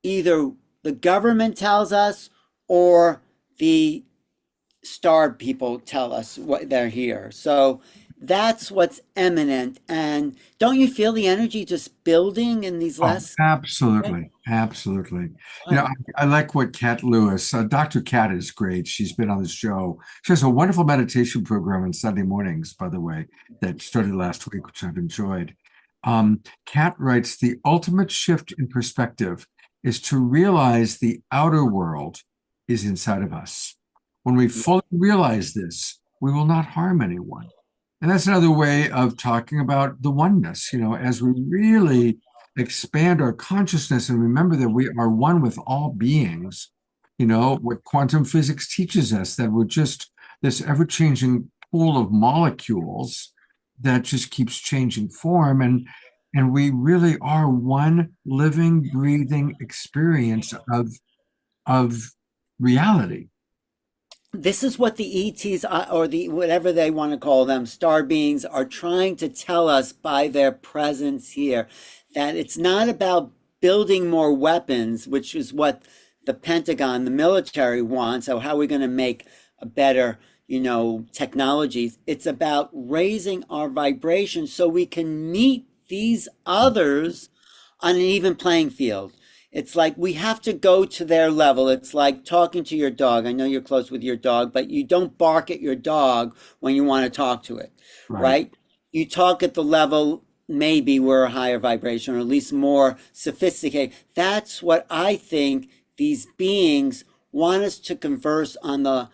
either the government tells us or the star people tell us what they're here. So that's what's eminent. And don't you feel the energy just building in these Oh, last? absolutely. Absolutely. You know, I like what Kat Lewis, Dr. Kat is great. She's been on the show. She has a wonderful meditation program on Sunday mornings, by the way, that started last week, which I've enjoyed. Kat writes, the ultimate shift in perspective is to realize the outer world is inside of us. When we fully realize this, we will not harm anyone. And that's another way of talking about the oneness, you know, as we really expand our consciousness and remember that we are one with all beings, you know, what quantum physics teaches us, that we're just this ever-changing pool of molecules that just keeps changing form. And we really are one living, breathing experience of reality. This is what the ETs or the whatever they want to call them, star beings, are trying to tell us by their presence here, that it's not about building more weapons, which is what the Pentagon, the military wants. So how are we going to make a better, technologies? It's about raising our vibration so we can meet these others on an even playing field. It's like we have to go to their level. It's like talking to your dog. I know you're close with your dog, but you don't bark at your dog when you want to talk to it, right? You talk at the level, maybe we're a higher vibration, or at least more sophisticated. That's what I think these beings want us to converse on, the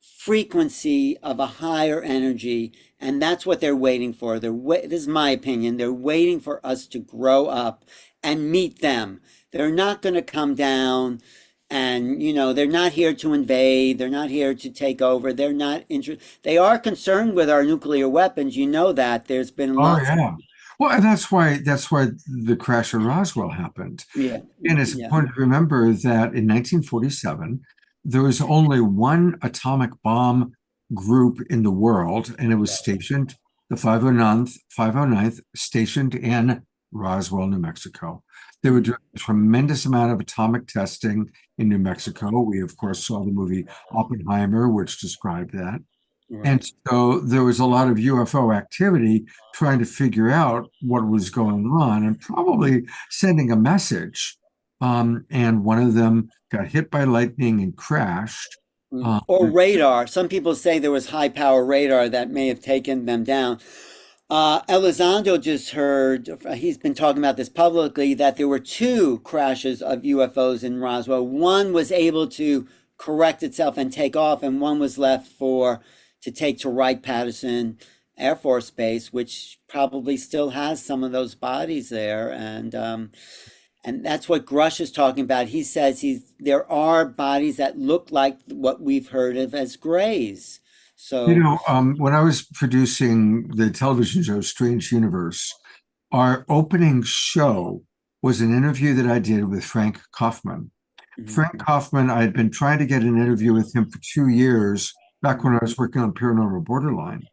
frequency of a higher energy. And that's what they're waiting for. This is my opinion. They're waiting for us to grow up and meet them. They're not going to come down and, they're not here to invade. They're not here to take over. They're not interested. They are concerned with our nuclear weapons. You know that. There's been lots of. Well, and that's why the crash of Roswell happened. Yeah. And it's important to remember that in 1947, there was only one atomic bomb group in the world, and it was stationed, the 509th, stationed in Roswell, New Mexico. They were doing a tremendous amount of atomic testing in New Mexico. We, of course, saw the movie Oppenheimer, which described that. Right. And so there was a lot of UFO activity trying to figure out what was going on and probably sending a message. And one of them got hit by lightning and crashed. Or radar. Some people say there was high power radar that may have taken them down. Elizondo just heard, he's been talking about this publicly, that there were 2 crashes of UFOs in Roswell. One was able to correct itself and take off, and one was left to take to Wright-Patterson Air Force Base, which probably still has some of those bodies there. And that's what Grush is talking about. He says there are bodies that look like what we've heard of as grays. So, when I was producing the television show Strange Universe, our opening show was an interview that I did with Frank Kaufman. Frank Kaufman, I had been trying to get an interview with him for 2 years, back when I was working on Paranormal Borderline.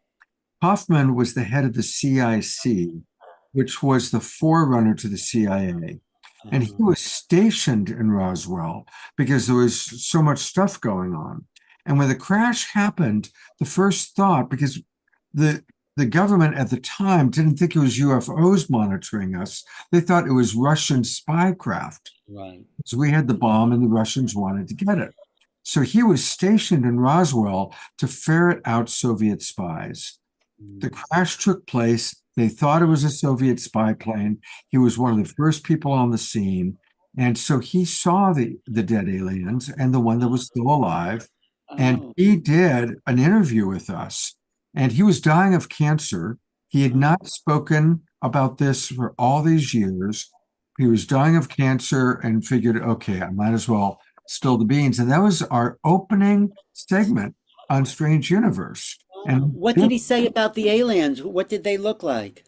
Kaufman was the head of the CIC, which was the forerunner to the CIA. And he was stationed in Roswell because there was so much stuff going on. And when the crash happened, the first thought, because the government at the time didn't think it was UFOs monitoring us, they thought it was Russian spy craft. right. So we had the bomb and the Russians wanted to get it. So he was stationed in Roswell to ferret out Soviet spies. The crash took place. They thought it was a Soviet spy plane. He was one of the first people on the scene. And so he saw the dead aliens and the one that was still alive. And he did an interview with us. And he was dying of cancer. He had not spoken about this for all these years. He was dying of cancer and figured, okay, I might as well spill the beans. And that was our opening segment on Strange Universe. And what did he say about the aliens? What did they look like?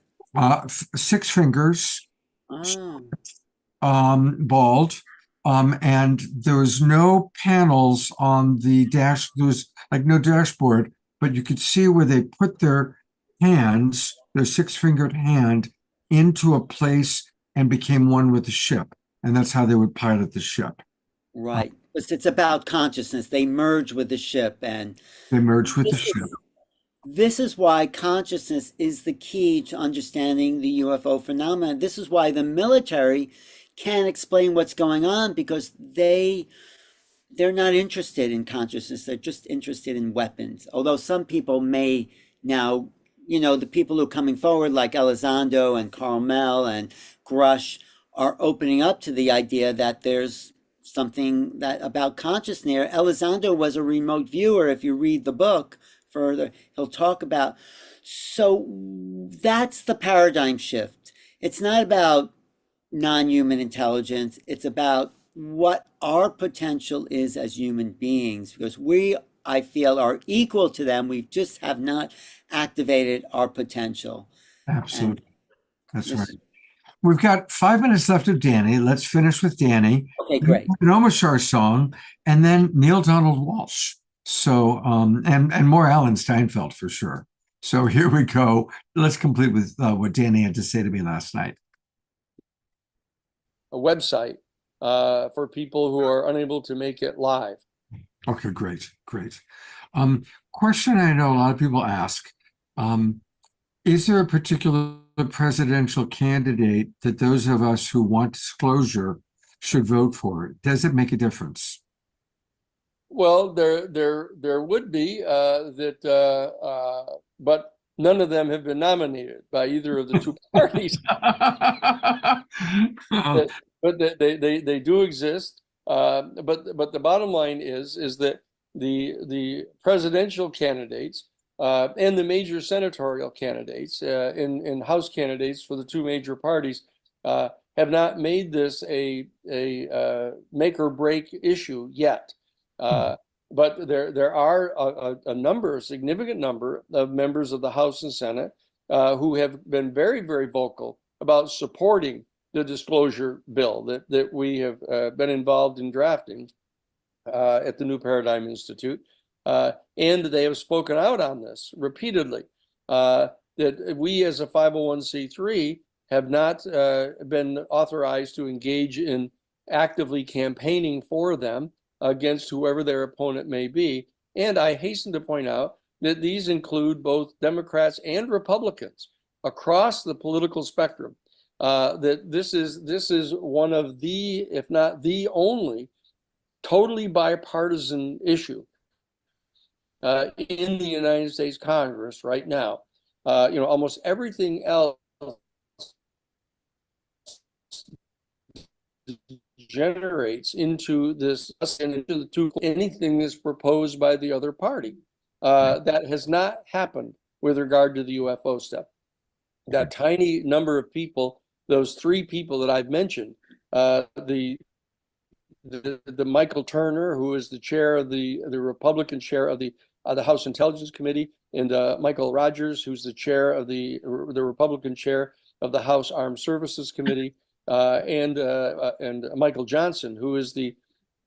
6 fingers, Oh, bald, and there was no panels on the dash. There was like no dashboard, but you could see where they put their hands, their 6-fingered hand, into a place and became one with the ship. And that's how they would pilot the ship. right. It's about consciousness. They merge with the ship, and They merge with the this ship. is, this is why consciousness is the key to understanding the UFO phenomenon. This is why the military can't explain what's going on, because they're not interested in consciousness. They're just interested in weapons. Although some people may now, the people who are coming forward, like Elizondo and Carmel and Grush, are opening up to the idea that there's something that about consciousness. Elizondo was a remote viewer. If you read the book further, he'll talk about. So that's the paradigm shift. It's not about non-human intelligence. It's about what our potential is as human beings, because we, I feel, are equal to them. We just have not activated our potential. Absolutely. That's This- right. We've got 5 minutes left of Danny. Let's finish with Danny. Okay, great. An Omashar song, and then Neil Donald Walsh. So, and more Alan Steinfeld for sure. So here we go. Let's complete with what Danny had to say to me last night. A website for people who are unable to make it live. Okay, great, great. Question I know a lot of people ask, is there a particular presidential candidate that those of us who want disclosure should vote for? Does it make a difference? Well, there would be but none of them have been nominated by either of the two parties. But they do exist. But the bottom line is that the presidential candidates and the major senatorial candidates and House candidates for the two major parties have not made this a make or break issue yet. But there are a significant number of members of the House and Senate who have been very, very vocal about supporting the disclosure bill that we have been involved in drafting at the New Paradigm Institute. And they have spoken out on this repeatedly, that we as a 501c3 have not been authorized to engage in actively campaigning for them against whoever their opponent may be. And I hasten to point out that these include both Democrats and Republicans across the political spectrum. That this is one of the, if not the only, totally bipartisan issue in the United States Congress right now. Almost everything else generates into this and into anything that's proposed by the other party. That has not happened with regard to the UFO stuff. That tiny number of people, those three people that I've mentioned, the Michael Turner, who is the chair of the Republican chair of the House Intelligence Committee, and Michael Rogers, who's the chair of the Republican chair of the House Armed Services Committee, and Michael Johnson, who is the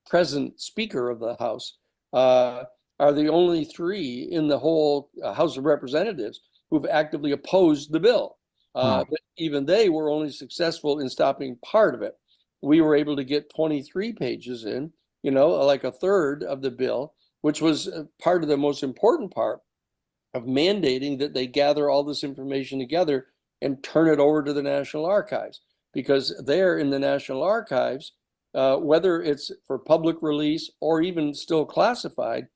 present Speaker of the House, are the only three in the whole House of Representatives who've actively opposed the bill. But even they were only successful in stopping part of it. We were able to get 23 pages in, like a third of the bill, which was part of the most important part of mandating that they gather all this information together and turn it over to the National Archives. Because there in the National Archives, whether it's for public release or even still classified,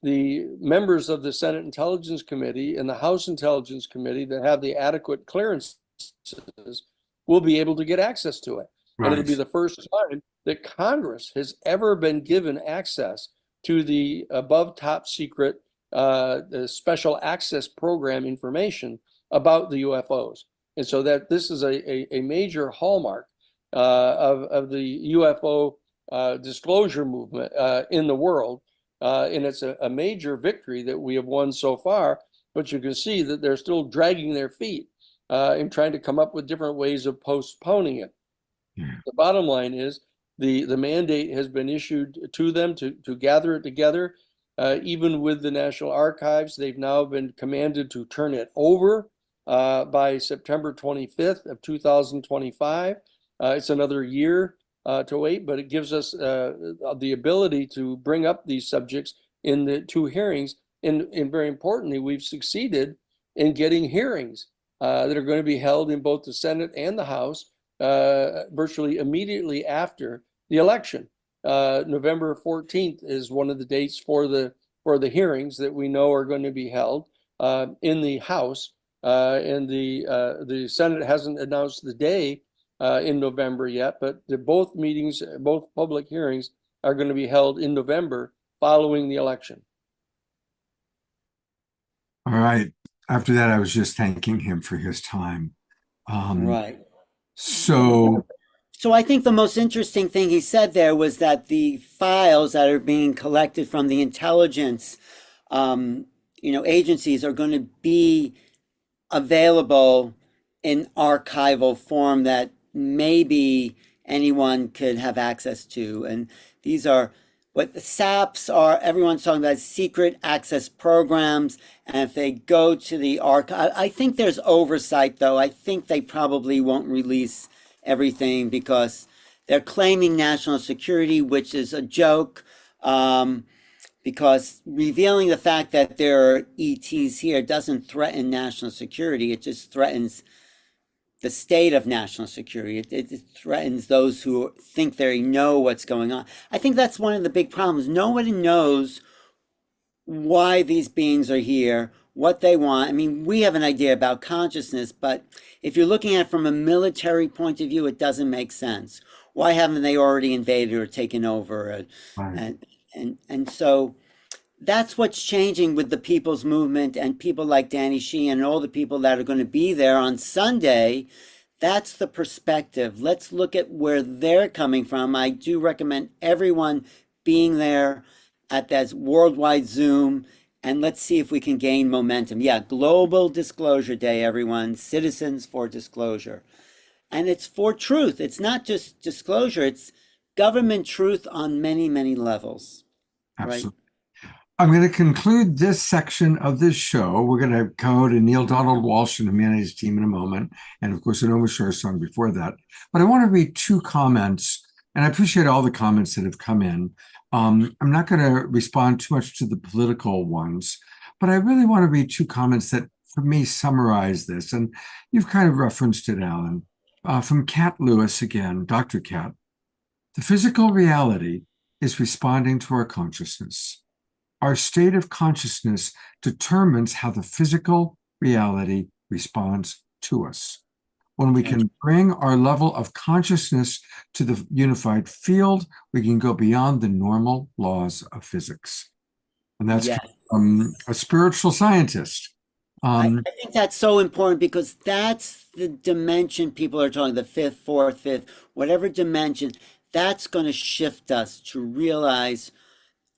the members of the Senate Intelligence Committee and the House Intelligence Committee that have the adequate clearances will be able to get access to it. Right. And it'll be the first time that Congress has ever been given access to the above top secret the special access program information about the UFOs. And so that this is a major hallmark of the UFO disclosure movement in the world. And it's a major victory that we have won so far, but you can see that they're still dragging their feet in trying to come up with different ways of postponing it. Yeah. The bottom line is the mandate has been issued to them to gather it together. Even with the National Archives, they've now been commanded to turn it over by September 25th of 2025. It's another year to wait, but it gives us the ability to bring up these subjects in the two hearings. And very importantly, we've succeeded in getting hearings that are going to be held in both the Senate and the House virtually immediately after the election. November 14th is one of the dates for the hearings that we know are going to be held in the House, and the Senate hasn't announced the day in November yet, but both meetings, both public hearings, are going to be held in November following the election. All right. After that, I was just thanking him for his time. Right. So So I think the most interesting thing he said there was that the files that are being collected from the intelligence, agencies are going to be available in archival form that maybe anyone could have access to. And these are what the SAPs are. Everyone's talking about secret access programs. And if they go to the archive, I think there's oversight, though. I think they probably won't release everything because they're claiming national security, which is a joke. Because revealing the fact that there are ETs here doesn't threaten national security. It just threatens the state of national security. It threatens those who think they know what's going on. I think that's one of the big problems. Nobody knows why these beings are here, what they want. I mean, we have an idea about consciousness, but if you're looking at it from a military point of view, it doesn't make sense. Why haven't they already invaded or taken over? Right. And so that's what's changing with the People's Movement and people like Danny Sheehan and all the people that are going to be there on Sunday. That's the perspective. Let's look at where they're coming from. I do recommend everyone being there at that worldwide Zoom, and let's see if we can gain momentum. Yeah, Global Disclosure Day, everyone. Citizens for Disclosure. And it's for truth. It's not just disclosure. It's government truth on many, many levels. absolutely. Right. I'm going to conclude this section of this show. We're going to go to Neil Donald Walsh and Humanity's Team in a moment, and of course, an Omashore song before that. But I want to read two comments, and I appreciate all the comments that have come in. I'm not going to respond too much to the political ones, but I really want to read two comments that, for me, summarize this. And you've kind of referenced it, Alan. From Kat Lewis again, Dr. Kat. The physical reality is responding to our consciousness. Our state of consciousness determines how the physical reality responds to us. When we can bring our level of consciousness to the unified field, we can go beyond the normal laws of physics. And that's Yes. a spiritual scientist. I think that's so important because that's the dimension people are talking, the fifth, fourth, fifth, whatever dimension, that's going to shift us to realize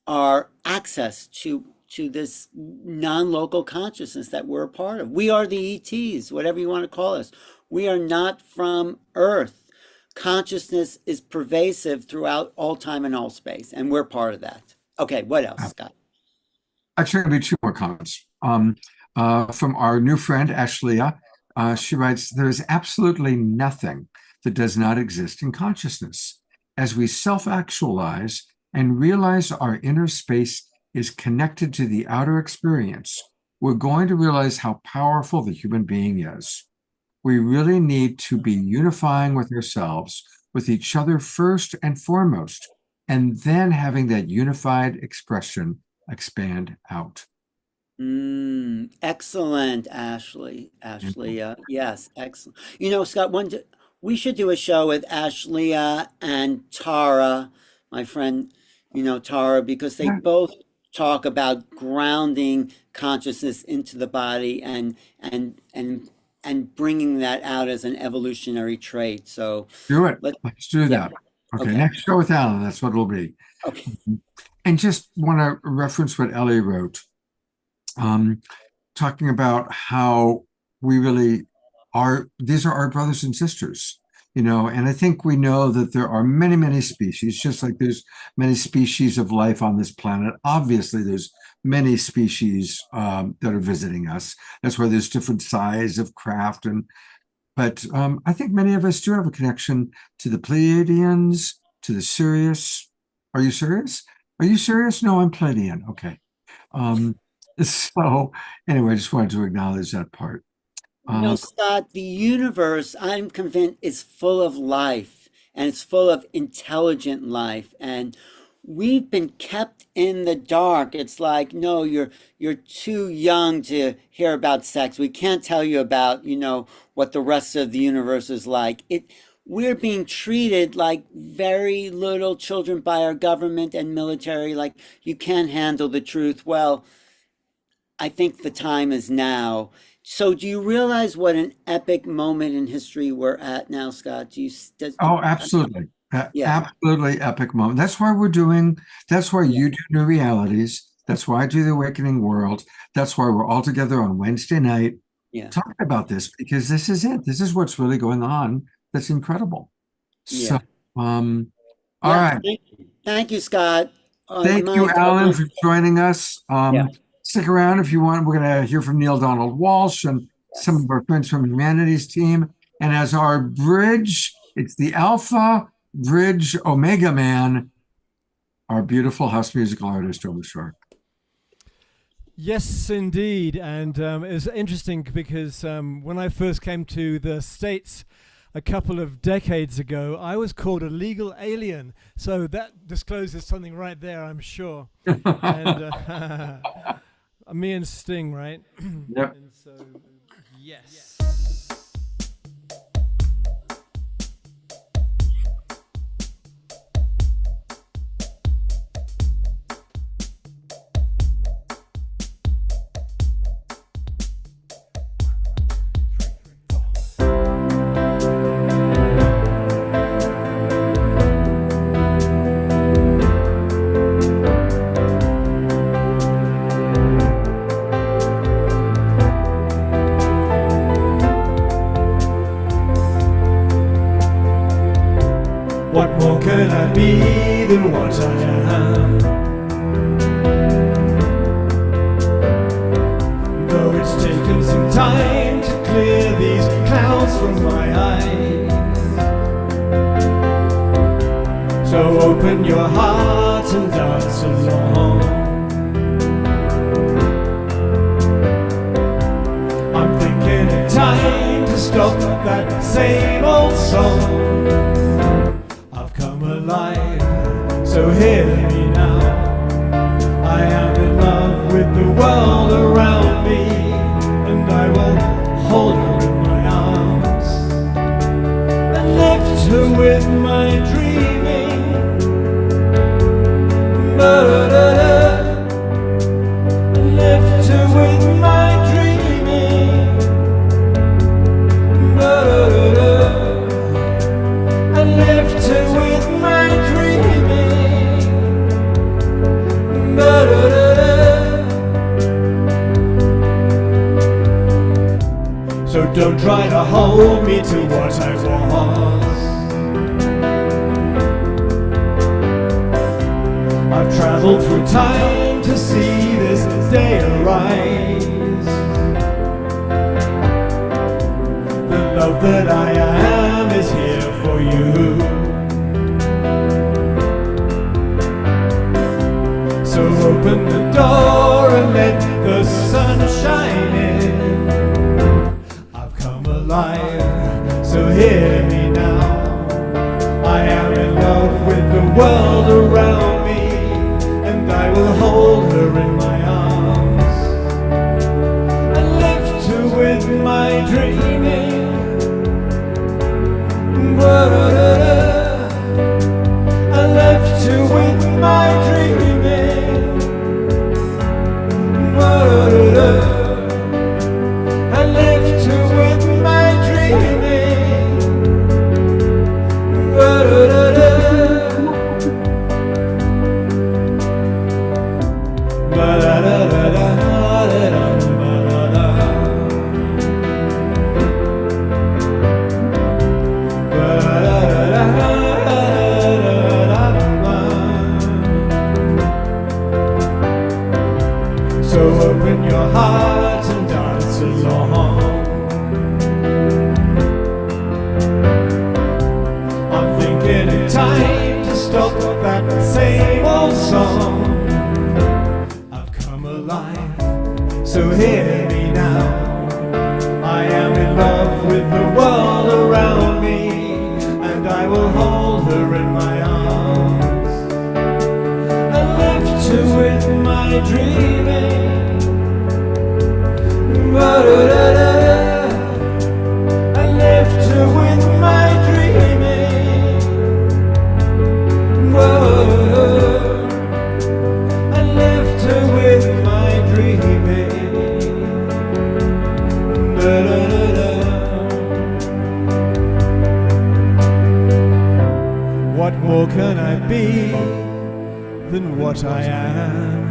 our access to this non-local consciousness that we're a part of. We are the ETs, whatever you want to call us. We are not from Earth. Consciousness is pervasive throughout all time and all space, and we're part of that. Okay, what else, Scott? Actually, going to be two more comments. From our new friend, Ashleah. She writes, there is absolutely nothing that does not exist in consciousness. As we self-actualize and realize our inner space is connected to the outer experience, we're going to realize how powerful the human being is. We really need to be unifying with ourselves, with each other first and foremost, and then having that unified expression expand out. Excellent, Ashley. Yes, excellent. You know, Scott, we should do a show with Ashleah and Tara, my friend, Tara, because they both talk about grounding consciousness into the body and bringing that out as an evolutionary trait. So do it. Let's do that. Okay, next show with Alan. That's what it'll be. Okay. And just want to reference what Ellie wrote, talking about how we really are. These are our brothers and sisters. And I think we know that there are many, many species, just like there's many species of life on this planet. Obviously, there's many species that are visiting us. That's why there's different size of craft and but I think many of us do have a connection to the Pleiadians, to the Sirius. Are you serious? Are you serious? No, I'm Pleiadian. Okay. So anyway, I just wanted to acknowledge that part. Scott, the universe, I'm convinced, is full of life, and it's full of intelligent life. And we've been kept in the dark. It's like, no, you're too young to hear about sex. We can't tell you about, what the rest of the universe is like. We're being treated like very little children by our government and military, like you can't handle the truth. Well, I think the time is now. So do you realize what an epic moment in history we're at now, Scott? Oh, absolutely. Yeah. Absolutely epic moment. That's why you do New Realities. That's why I do the Awakening World. That's why we're all together on Wednesday night talking about this, because this is it. This is what's really going on. That's incredible. So, all right. Thank you, Scott. Thank you, Alan, for joining us. Stick around if you want. We're going to hear from Neil Donald Walsh and some of our friends from Humanities team. And as our bridge, it's the Alpha Bridge Omega Man, our beautiful house musical artist, Omar Shore. Yes, indeed. And it's interesting because when I first came to the States a couple of decades ago, I was called a legal alien. So that discloses something right there, I'm sure. And me and Sting, right? Yep. And so, yes. What more can I be than what I am? Though it's taken some time to clear these clouds from my eyes. So open your heart and dance along. I'm thinking it's time to stop that same old song. Alive, so hear me now. I am in love with the world around me, and I will hold her in my arms and lift her with my dreaming. And lift her with my dreaming. And lift her with my dreaming. So don't try to hold me to what I was. I've traveled through time to see this day arise. The love that I am is here for you. So open the door and let the sun shine in. I've come alive, so hear me now. I am in love with the world around me, and I will hold her in my arms and lift her with my dreaming. I lift her with my dreaming. I lift her with my dreaming. old song. I've come alive, so hear me now. I am in love with the world around me, and I will hold her in my arms and lift her with my dreaming. Ba-da-da-da-da. And lift her with my dreaming. Whoa. And lift her with my dreaming. Da-da-da-da. What more can I be than what I am?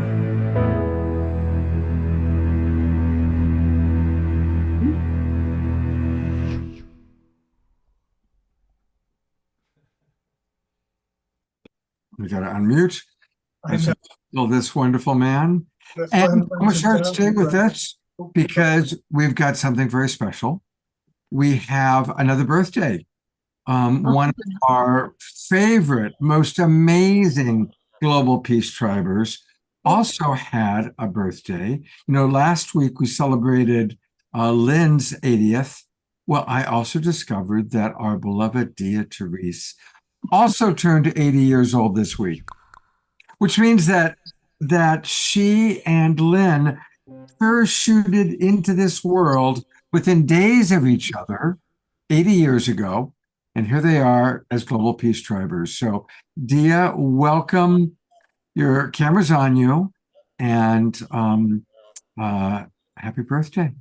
We got to unmute. I know. Well, this wonderful man. Let's And find I'm going to start down. today with this because we've got something very special. We have another birthday. One of our favorite, most amazing global peace tribers also had a birthday. You know, last week we celebrated Lynn's 80th. Well, I also discovered that our beloved Dia Therese also turned 80 years old this week, which means that she and Lynn parachuted into this world within days of each other 80 years ago. And here they are as global peace tribers. So Dia, welcome. Your camera's on you, and happy birthday.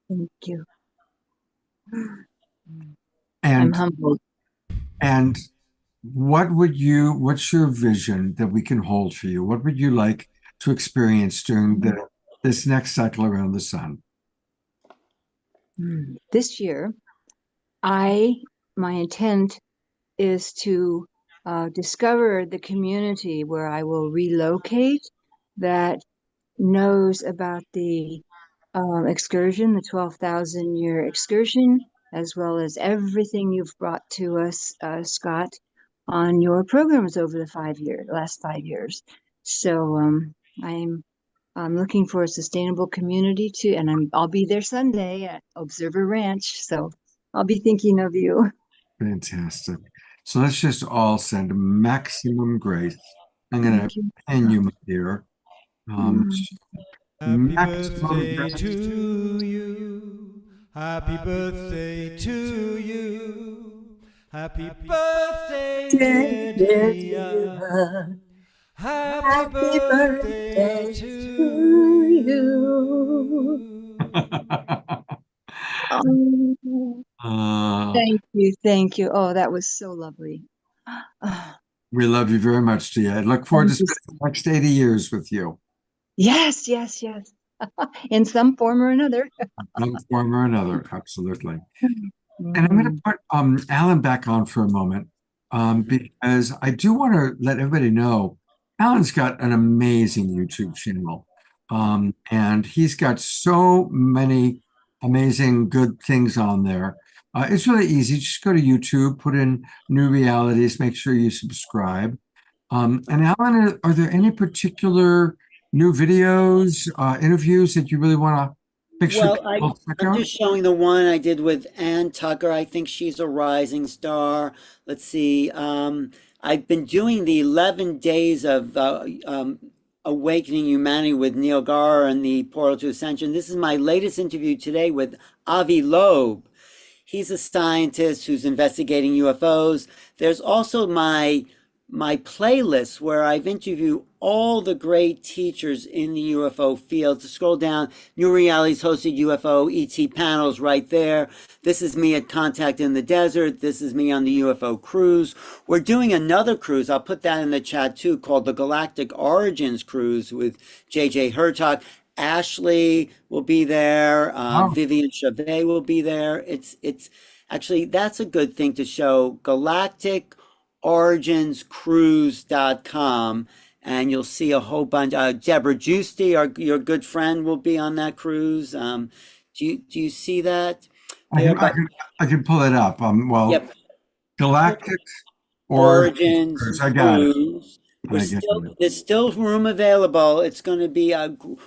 Thank you. I'm And humbled. and what's your vision that we can hold for you? What would you like to experience during this next cycle around the sun? This year, my intent is to discover the community where I will relocate that knows about the excursion, the 12,000-year excursion, as well as everything you've brought to us, Scott, on your programs over the last 5 years. So I'm looking for a sustainable community too, and I'll be there Sunday at Observer Ranch. So I'll be thinking of you. Fantastic. So let's just all send maximum grace. I'm going Thank to you. pin you, my dear. Happy Maximum birthday grace. to you. Happy birthday to you. Happy birthday, dear Dia. Happy birthday to you. Oh, thank you. Oh, that was so lovely. We love you very much, Dia. I look forward to Thank you. spending the next 80 years with you. Yes, yes, yes. In some form or another. One form or another, absolutely. And I'm going to put Alan back on for a moment because I do want to let everybody know Alan's got an amazing YouTube channel, and he's got so many amazing good things on there. It's really easy. Just go to YouTube, put in New Realities, make sure you subscribe. And Alan, are there any particular new videos, interviews that you really want to make sure Well, people check I'm out? just showing the one I did with Ann Tucker. I think she's a rising star. Let's see. I've been doing the 11 days of Awakening Humanity with Neil Gaur and the Portal to Ascension. This is my latest interview today with Avi Loeb. He's a scientist who's investigating UFOs. There's also my playlist where I've interviewed all the great teachers in the UFO field. To scroll down, New Realities hosted UFO ET panels right there. This is me at Contact in the Desert. This is me on the UFO cruise. We're doing another cruise, I'll put that in the chat too, called the Galactic Origins Cruise with JJ Hertog. Ashley will be there. Vivian Chavez will be there. It's actually, that's a good thing to show. GalacticOriginsCruise.com, and you'll see a whole bunch. Deborah Giusti, your good friend, will be on that cruise. Do you see that? I can pull it up. Yep. Galactic Origins I got it. Cruise. There's still room available. It's going to be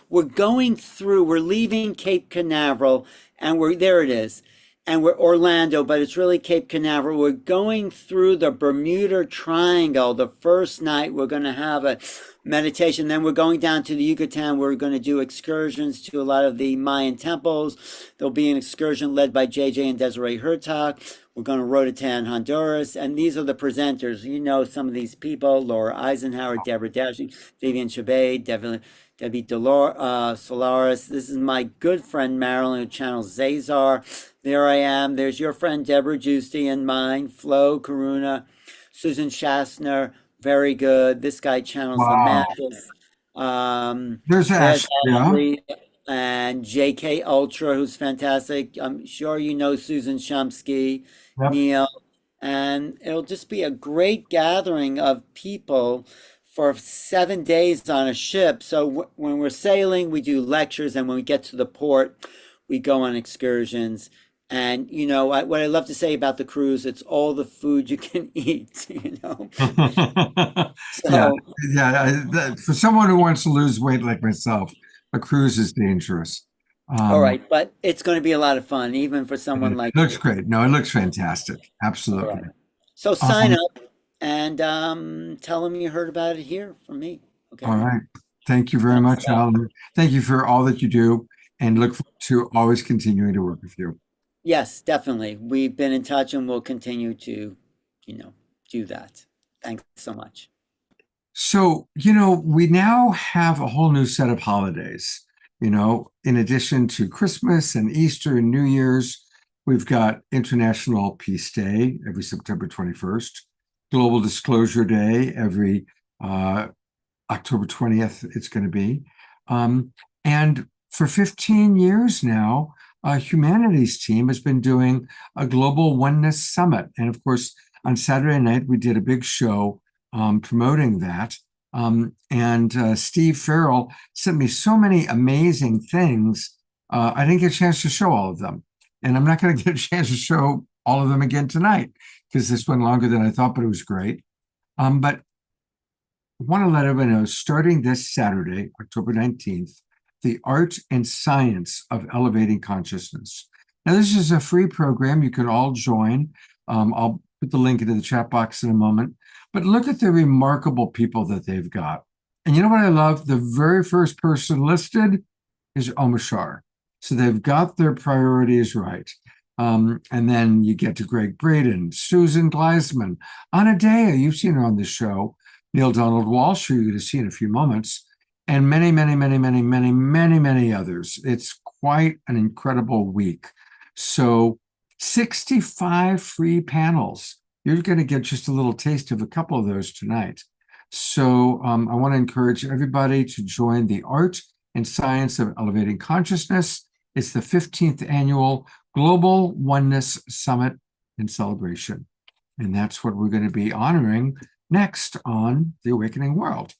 we're leaving Cape Canaveral, and there it is. And we're Orlando, but it's really Cape Canaveral. We're going through the Bermuda Triangle. The first night we're going to have a meditation. Then we're going down to the Yucatan. We're going to do excursions to a lot of the Mayan temples. There'll be an excursion led by JJ and Desiree Hurtak. We're going to Roatán, Honduras. And these are the presenters. You know some of these people: Laura Eisenhower, Deborah Dashing, Vivian Chabay, Debbie Solaris. This is my good friend Marilyn, who channels Zazar. There I am. There's your friend Deborah Giusti and mine, Flo Karuna, Susan Shastner. Very good. This guy channels the Mantis. There's Ashley and JK Ultra, who's fantastic. I'm sure you know Susan Shumsky, Neil. And it'll just be a great gathering of people for 7 days on a ship. So when we're sailing, we do lectures, and when we get to the port, we go on excursions. And you know what I love to say about the cruise, it's all the food you can eat. You know. For someone who wants to lose weight like myself, a cruise is dangerous. All right, but it's going to be a lot of fun, even for someone like. It looks great. No, it looks fantastic. Absolutely. Right. So sign up and tell them you heard about it here from me. Okay. All right. Thank you very much, Alan. Thank you for all that you do, and look forward to always continuing to work with you. Yes, definitely. We've been in touch, and we'll continue to, do that. Thanks so much. So, we now have a whole new set of holidays. In addition to Christmas and Easter and New Year's, we've got International Peace Day every September 21st, Global Disclosure Day every October 20th, it's going to be. And for 15 years now, Humanities team has been doing a Global Oneness Summit. And of course, on Saturday night, we did a big show promoting that. And Steve Farrell sent me so many amazing things. I didn't get a chance to show all of them. And I'm not going to get a chance to show all of them again tonight, because this went longer than I thought, but it was great. But I want to let everyone know, starting this Saturday, October 19th, the Art and Science of Elevating Consciousness. Now, this is a free program. You can all join. I'll put the link into the chat box in a moment. But look at the remarkable people that they've got. And you know what I love? The very first person listed is Omar Shar. So they've got their priorities right. And then you get to Greg Braden, Susan Gleisman, Anna Dea, you've seen her on the show, Neil Donald Walsh, who you're going to see in a few moments, and many, many, many, many, many, many, many others. It's quite an incredible week. So 65 free panels. You're going to get just a little taste of a couple of those tonight. So I want to encourage everybody to join the Art and Science of Elevating Consciousness. It's the 15th annual Global Oneness Summit and Celebration. And that's what we're going to be honoring next on The Awakening World.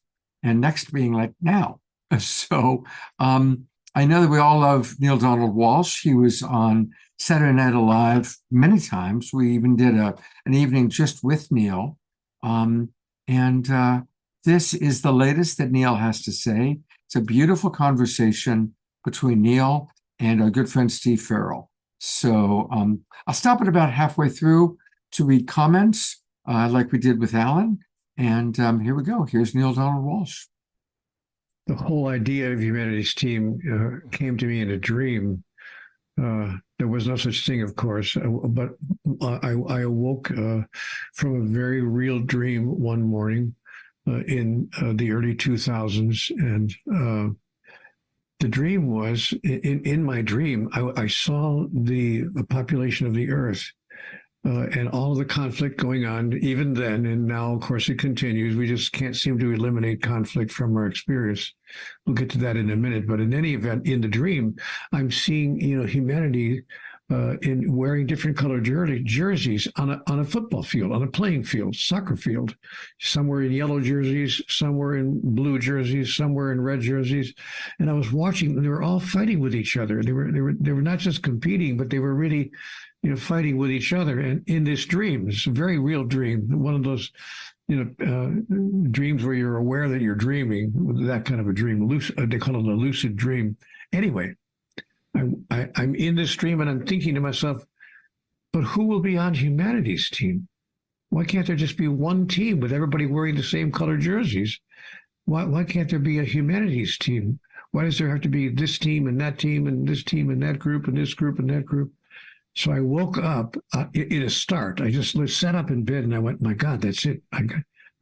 And next being like now. So I know that we all love Neil Donald Walsh. He was on Saturday Night Alive many times. We even did an evening just with Neil. This is the latest that Neil has to say. It's a beautiful conversation between Neil and our good friend Steve Farrell. So I'll stop at about halfway through to read comments like we did with Alan. And here we go. Here's Neil Donald Walsh. The whole idea of Humanities Team came to me in a dream. There was no such thing, of course, but I awoke from a very real dream one morning in the early 2000s. And the dream was, in my dream, I saw the population of the Earth and all the conflict going on even then. And now, of course, it continues. We just can't seem to eliminate conflict from our experience. We'll get to that in a minute. But in any event, in the dream, I'm seeing, humanity in wearing different colored jerseys on a football field, on a playing field, soccer field. Some were in yellow jerseys, some were in blue jerseys, some were in red jerseys. And I was watching, and they were all fighting with each other. They were not just competing, but they were really fighting with each other. And in this dream, it's a very real dream, one of those dreams where you're aware that you're dreaming, that kind of a dream. They call it a lucid dream. Anyway, I'm in this dream and I'm thinking to myself, but who will be on humanity's team? Why can't there just be one team with everybody wearing the same color jerseys? Why can't there be a humanities team? Why does there have to be this team and that team and this team and that group and this group and that group? So I woke up in a start. I just sat up in bed and I went, my God, that's it. I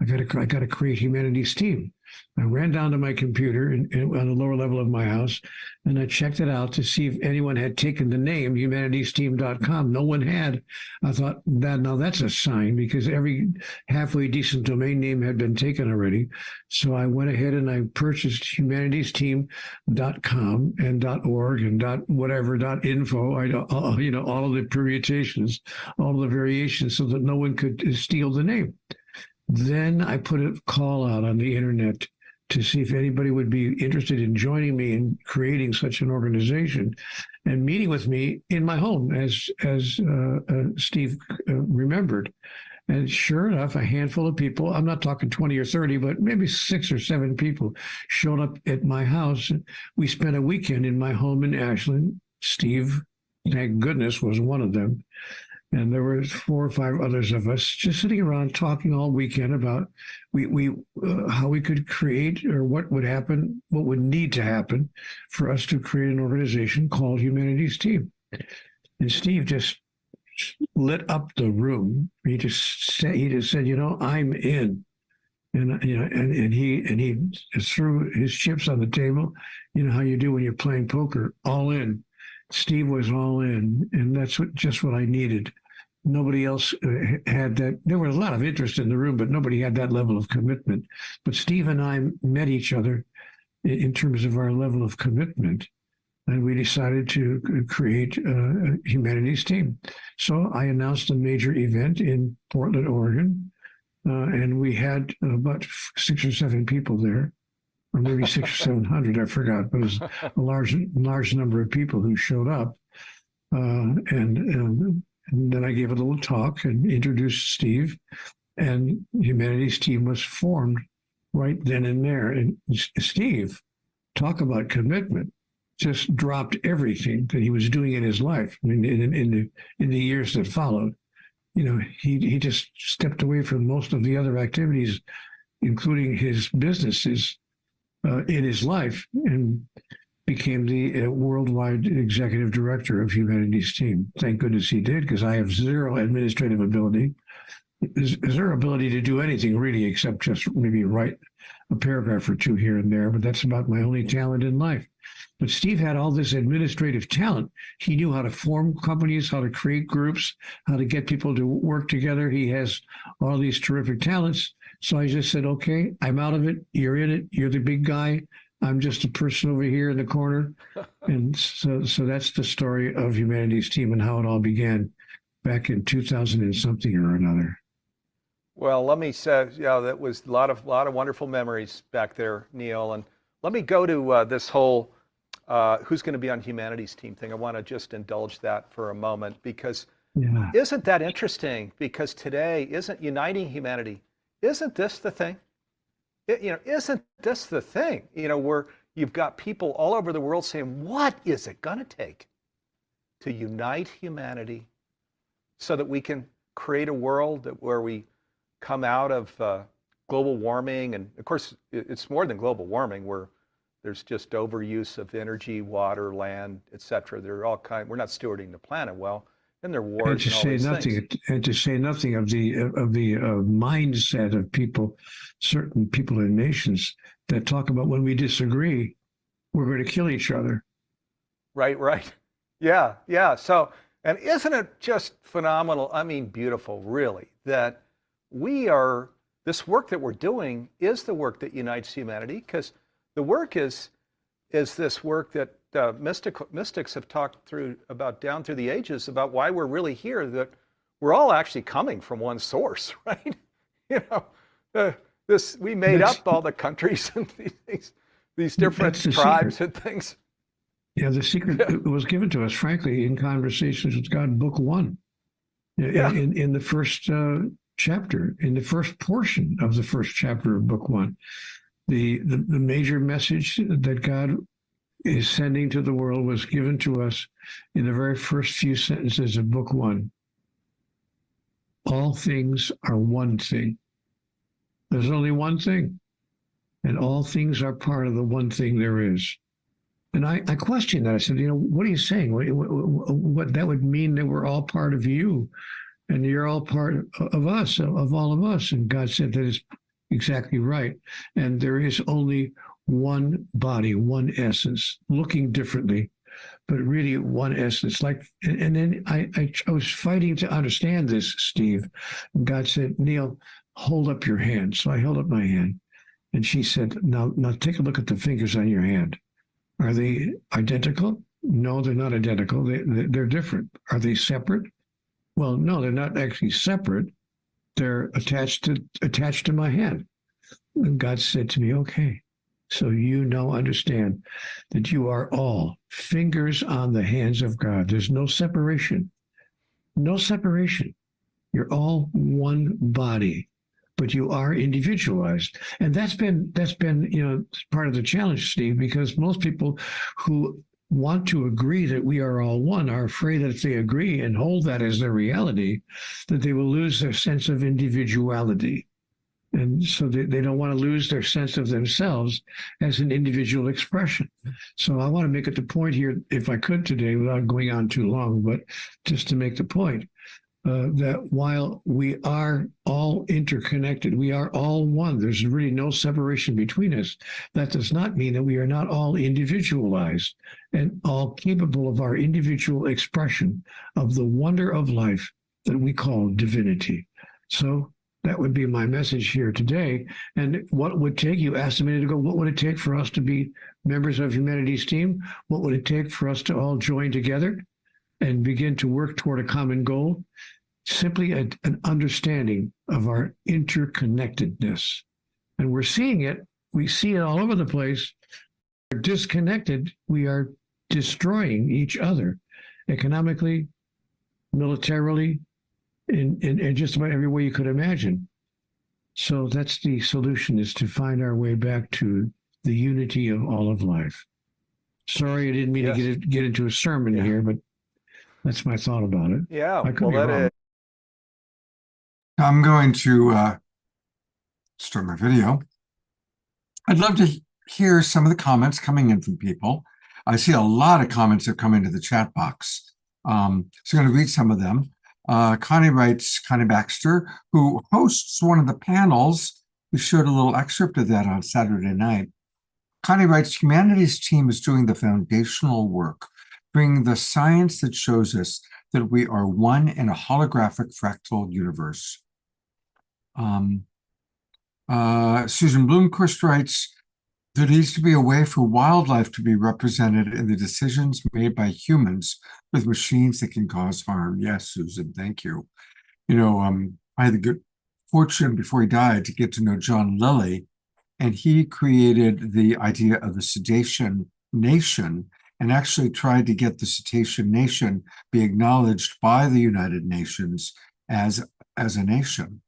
got to create humanities team. I ran down to my computer on the lower level of my house, and I checked it out to see if anyone had taken the name humanitiesteam.com. No one had. I thought, now that's a sign, because every halfway decent domain name had been taken already. So I went ahead and I purchased humanitiesteam.com and .org and .whatever, .info, all of the permutations, all of the variations, so that no one could steal the name. Then I put a call out on the internet to see if anybody would be interested in joining me in creating such an organization and meeting with me in my home, as Steve remembered. And sure enough, a handful of people, I'm not talking 20 or 30, but maybe 6 or 7 people showed up at my house. We spent a weekend in my home in Ashland. Steve, thank goodness, was one of them. And there were 4 or 5 others of us just sitting around talking all weekend about how we could create, or what would happen, what would need to happen for us to create an organization called Humanities Team. And Steve just lit up the room. He just said, I'm in. And he threw his chips on the table. You know how you do when you're playing poker, all in. Steve was all in, and that's just what I needed. Nobody else had that. There was a lot of interest in the room, but nobody had that level of commitment. But Steve and I met each other in terms of our level of commitment, and we decided to create a humanities team. So I announced a major event in Portland, Oregon, and we had about 6 or 7 people there, or maybe 600 or 700, I forgot, but it was a large number of people who showed up. And then I gave a little talk and introduced Steve, and Humanities Team was formed right then and there. And Steve, talk about commitment, just dropped everything that he was doing in his life. I mean, in the years that followed, he just stepped away from most of the other activities, including his businesses, in his life, and became the worldwide executive director of Humanities Team. Thank goodness he did, because I have zero administrative ability, zero ability to do anything really, except just maybe write a paragraph or 2 here and there, but that's about my only talent in life. But Steve had all this administrative talent. He knew how to form companies, how to create groups, how to get people to work together. He has all these terrific talents. So I just said, okay, I'm out of it. You're in it. You're the big guy. I'm just a person over here in the corner. And so that's the story of Humanities Team and how it all began back in 2000 and something or another. Well, let me say, that was a lot of wonderful memories back there, Neil. And let me go to this whole who's going to be on Humanities Team thing. I want to just indulge that for a moment, because isn't that interesting? Because today, isn't uniting humanity, isn't this the thing? Isn't this the thing? Where you've got people all over the world saying, what is it going to take to unite humanity so that we can create a world where we come out of global warming? And of course, it's more than global warming, where there's just overuse of energy, water, land, etc. They're all we're not stewarding the planet well. And there are wars. And to say nothing of the mindset of people, certain people and nations that talk about, when we disagree, we're going to kill each other. Right. Yeah. So, and isn't it just phenomenal? I mean, beautiful, really, that this work that we're doing is the work that unites humanity, because the work is this work that mystics have talked about down through the ages, about why we're really here, that we're all actually coming from one source, right? We made up all the countries and these different tribes secret. And things. Yeah, the secret was given to us, frankly, in Conversations with God, Book 1. In the first chapter, in the first portion of the first chapter of book one. The major message that God is sending to the world was given to us in the very first few sentences of book one. All things are one thing. There's only one thing. And all things are part of the one thing there is. And I questioned that. I said, what are you saying? What that would mean that we're all part of you and you're all part of us, of all of us. And God said that is exactly right. And there is only one body, one essence, looking differently, but really one essence. And then I was fighting to understand this, Steve. And God said, Neil, hold up your hand. So I held up my hand. And she said, now take a look at the fingers on your hand. Are they identical? No, they're not identical. They're different. Are they separate? Well, no, they're not actually separate. They're attached to my hand. And God said to me, okay, so you now understand that you are all fingers on the hands of God. There's no separation. No separation. You're all one body, but you are individualized. And that's been part of the challenge, Steve, because most people who want to agree that we are all one are afraid that if they agree and hold that as their reality, that they will lose their sense of individuality. And so they don't want to lose their sense of themselves as an individual expression. So I want to make it the point here, if I could today, without going on too long, but just to make the point, that while we are all interconnected, we are all one. There's really no separation between us. That does not mean that we are not all individualized and all capable of our individual expression of the wonder of life that we call divinity. So that would be my message here today. And what would take, you asked a minute ago, what would it take for us to be members of Humanity's Team? What would it take for us to all join together and begin to work toward a common goal? Simply an understanding of our interconnectedness. And we're seeing it. We see it all over the place. We're disconnected. We are destroying each other economically, militarily, in just about every way you could imagine. So that's the solution, is to find our way back to the unity of all of life. Sorry, I didn't mean to get into a sermon here, but that's my thought about it. Yeah, I could be wrong. I'm going to start my video. I'd love to hear some of the comments coming in from people. I see a lot of comments that come into the chat box. So I'm going to read some of them. Connie writes, Connie Baxter, who hosts one of the panels. We showed a little excerpt of that on Saturday night. Connie writes, Humanity's Team is doing the foundational work, bringing the science that shows us that we are one in a holographic fractal universe. Susan Bloomquist writes, there needs to be a way for wildlife to be represented in the decisions made by humans with machines that can cause harm. Yes, Susan, thank you. I had the good fortune before he died to get to know John Lilly, and he created the idea of the Cetacean Nation and actually tried to get the Cetacean Nation be acknowledged by the United Nations as a nation.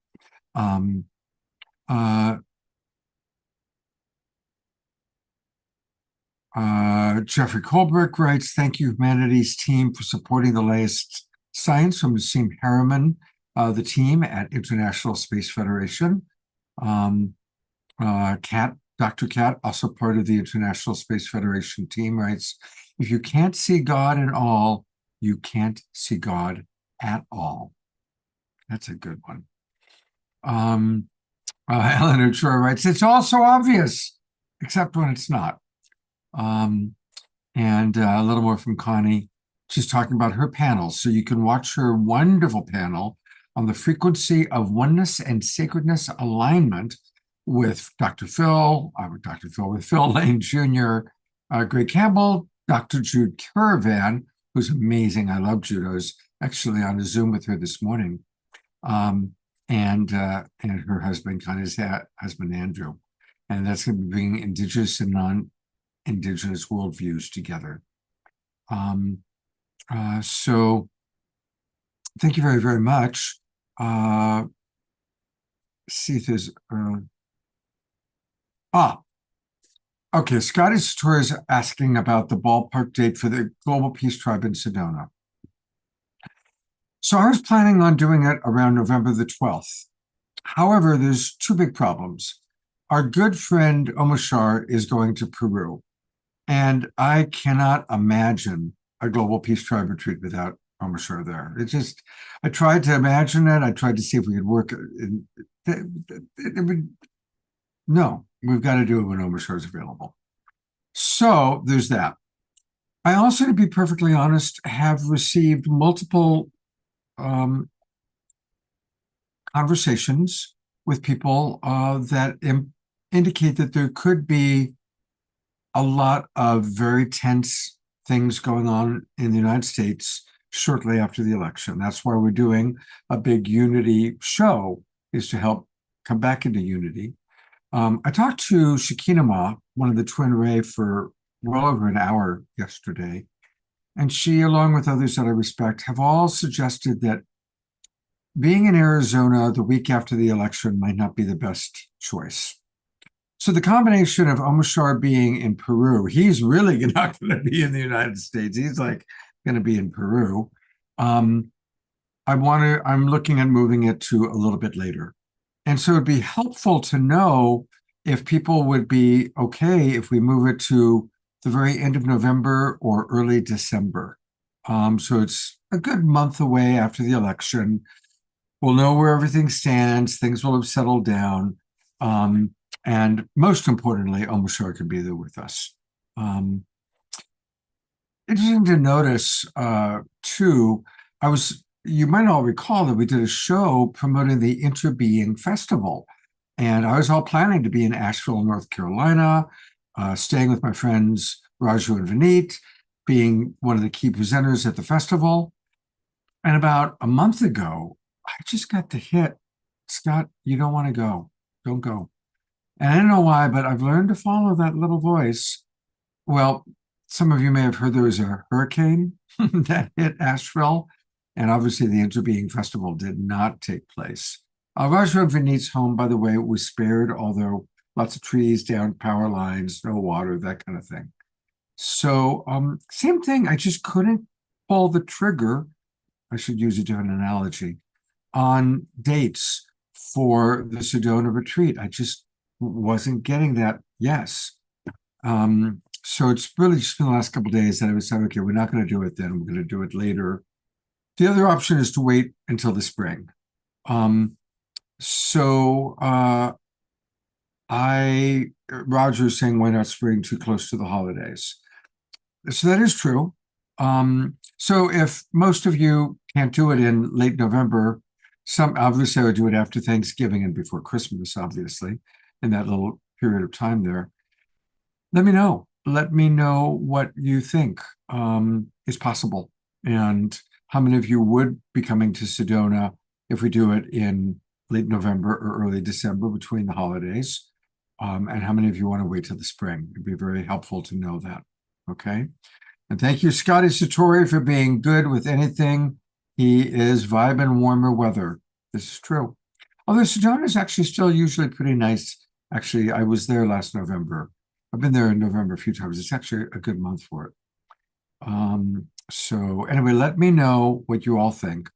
Jeffrey Colbrick writes, thank you, Humanity's Team, for supporting the latest science from Nassim Harriman, the team at International Space Federation. Dr. Kat, also part of the International Space Federation team, writes, if you can't see God in all, you can't see God at all. That's a good one. Eleanor Troy writes, it's all so obvious, except when it's not. And a little more from Connie. She's talking about her panel. So you can watch her wonderful panel on the frequency of oneness and sacredness alignment with Dr. Phil, with Phil Lane Jr., Greg Campbell, Dr. Jude Caravan, who's amazing. I love Jude. I was actually on a Zoom with her this morning. And her husband, Connie's husband, Andrew. And that's going to be bringing indigenous and non-indigenous worldviews together. So thank you very, very much. see if there's okay. Scotty Satori is asking about the ballpark date for the Global Peace Tribe in Sedona. So I was planning on doing it around November the 12th. However, there's two big problems. Our good friend Omashar is going to Peru, and I cannot imagine a Global Peace Tribe retreat without Omashar there. I tried to imagine it. I tried to see if we could work. No, we've got to do it when Omashar is available. So there's that. I also, to be perfectly honest, have received multiple conversations with people that indicate that there could be a lot of very tense things going on in the United States shortly after the election. That's why we're doing a big unity show, is to help come back into unity. I talked to Shekinah Ma, one of the Twin Ray, for well over an hour yesterday, and she, along with others that I respect, have all suggested that being in Arizona the week after the election might not be the best choice. So the combination of Omashar being in Peru, he's really not going to be in the United States. He's like going to be in Peru. I'm looking at moving it to a little bit later. And so it'd be helpful to know if people would be okay if we move it to the very end of November or early December. So it's a good month away after the election. We'll know where everything stands. Things will have settled down. And most importantly, Omashar could be there with us. Interesting to notice, too, you might all recall that we did a show promoting the Interbeing Festival. And I was all planning to be in Asheville, North Carolina, staying with my friends Raju and Vineet, being one of the key presenters at the festival. And about a month ago, I just got the hit, Scott, you don't want to go. Don't go. And I don't know why, but I've learned to follow that little voice. Well, some of you may have heard there was a hurricane that hit Asheville, and obviously the Interbeing Festival did not take place. Raju and Vineet's home, by the way, was spared, although lots of trees, down power lines, no water, that kind of thing. So same thing, I just couldn't pull the trigger, I should use a different analogy, on dates for the Sedona retreat. I just wasn't getting that yes. So it's really just been the last couple of days that I was saying, okay, we're not going to do it then, we're going to do it later. The other option is to wait until the spring. Roger's saying, why not spring, too close to the holidays? So that is true. So if most of you can't do it in late November, obviously I would do it after Thanksgiving and before Christmas, obviously, in that little period of time there. Let me know. Let me know what you think is possible, and how many of you would be coming to Sedona if we do it in late November or early December between the holidays, and how many of you want to wait till the spring. It'd be very helpful to know that. Okay. And thank you, Scotty Satori, for being good with anything. He is vibing warmer weather. This is true. Although Sedona is actually still usually pretty nice. Actually, I was there last November. I've been there in November a few times. It's actually a good month for it. So anyway, let me know what you all think.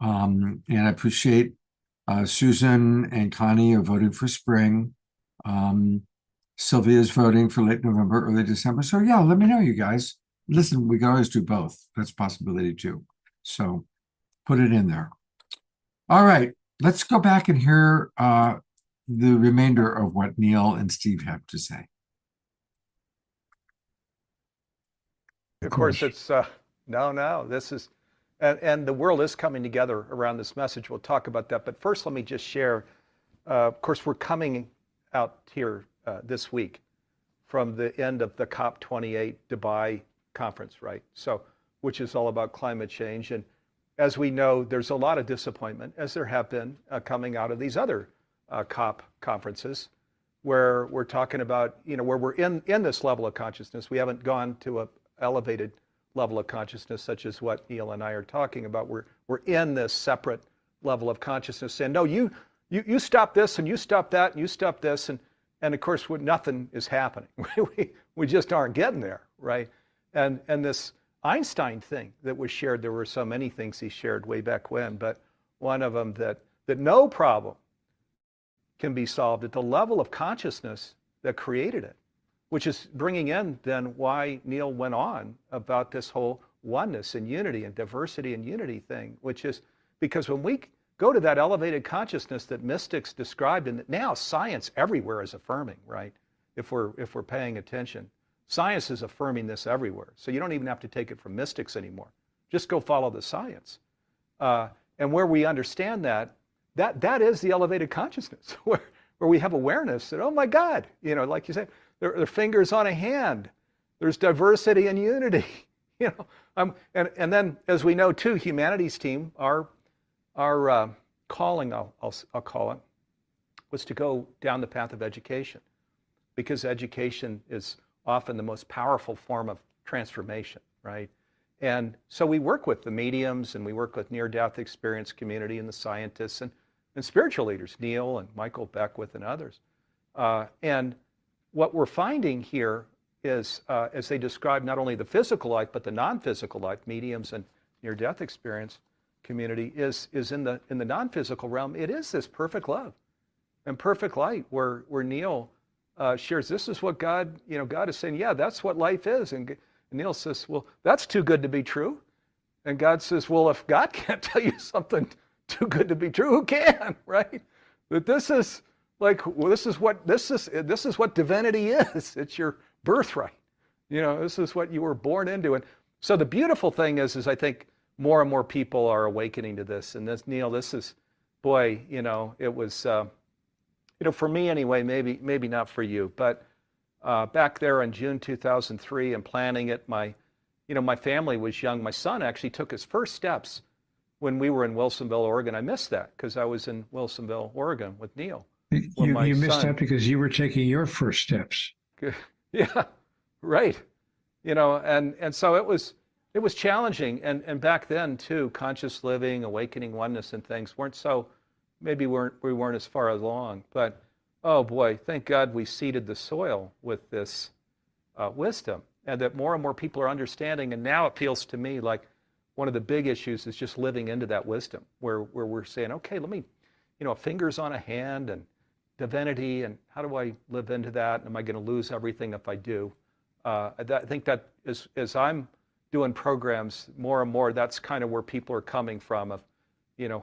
And I appreciate Susan and Connie are voting for spring. Sylvia is voting for late November, early December. So yeah, let me know, you guys. Listen, we can always do both. That's a possibility too. So put it in there. All right, let's go back and hear the remainder of what Neil and Steve have to say. Of course, it's this is, and the world is coming together around this message. We'll talk about that. But first, let me just share, of course, we're coming out here this week from the end of the COP28 Dubai conference, right? So, which is all about climate change. And as we know, there's a lot of disappointment, as there have been coming out of these other COP conferences, where we're talking about, where we're in this level of consciousness. We haven't gone to a elevated level of consciousness, such as what Neil and I are talking about. We're in this separate level of consciousness. And no, you you stop this and you stop that and you stop this, and of course nothing is happening. we just aren't getting there, right? And this Einstein thing that was shared, there were so many things he shared way back when, but one of them that no problem can be solved at the level of consciousness that created it, which is bringing in then why Neil went on about this whole oneness and unity and diversity and unity thing, which is because when we go to that elevated consciousness that mystics described, and that now science everywhere is affirming, right? If we're paying attention, science is affirming this everywhere. So you don't even have to take it from mystics anymore. Just go follow the science. And where we understand that is the elevated consciousness, where we have awareness that, oh my God, like you said, there are fingers on a hand. There's diversity and unity, and then as we know too, humanities team, our calling, I'll call it, was to go down the path of education, because education is often the most powerful form of transformation, right? And so we work with the mediums, and we work with near-death experience community and the scientists and spiritual leaders, Neil and Michael Beckwith and others. And what we're finding here is, as they describe not only the physical life, but the non-physical life, mediums and near-death experience community, is in the non-physical realm. It is this perfect love and perfect light where Neil shares, this is what God is saying, yeah, that's what life is. And Neil says, well, that's too good to be true. And God says, well, if God can't tell you something too good to be true, who can, right? But this is like, well, this is what divinity is. It's your birthright. This is what you were born into. And so the beautiful thing is I think more and more people are awakening to this. And this, Neil, this is, boy, it was, for me anyway, maybe not for you, but back there in June 2003 and planning it, my family was young. My son actually took his first steps when we were in Wilsonville, Oregon. I missed that because I was in Wilsonville, Oregon with Neil. You missed that because you were taking your first steps. Yeah, right. And so it was challenging. And back then too, conscious living, awakening oneness and things weren't so, maybe we weren't as far along. But oh boy, thank God we seeded the soil with this wisdom, and that more and more people are understanding. And now it feels to me like one of the big issues is just living into that wisdom, where we're saying, okay, let me, fingers on a hand and divinity, and how do I live into that? Am I going to lose everything if I do? I think that as I'm doing programs more and more, that's kind of where people are coming from, of,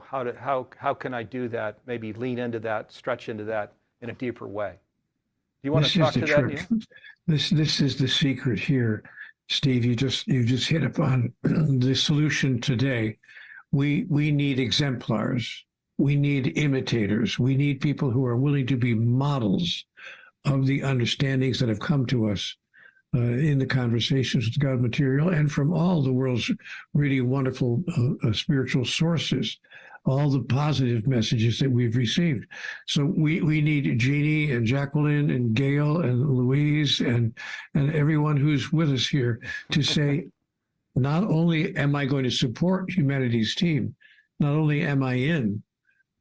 how can I do that? Maybe lean into that, stretch into that in a deeper way. Do you want to talk to that, Neil? This is the secret here, Steve. You just hit upon the solution today. We need exemplars. We need imitators. We need people who are willing to be models of the understandings that have come to us in the conversations with God material and from all the world's really wonderful spiritual sources, all the positive messages that we've received. So we need Jeannie and Jacqueline and Gail and Louise and everyone who's with us here to say, not only am I going to support Humanities Team, not only am I in,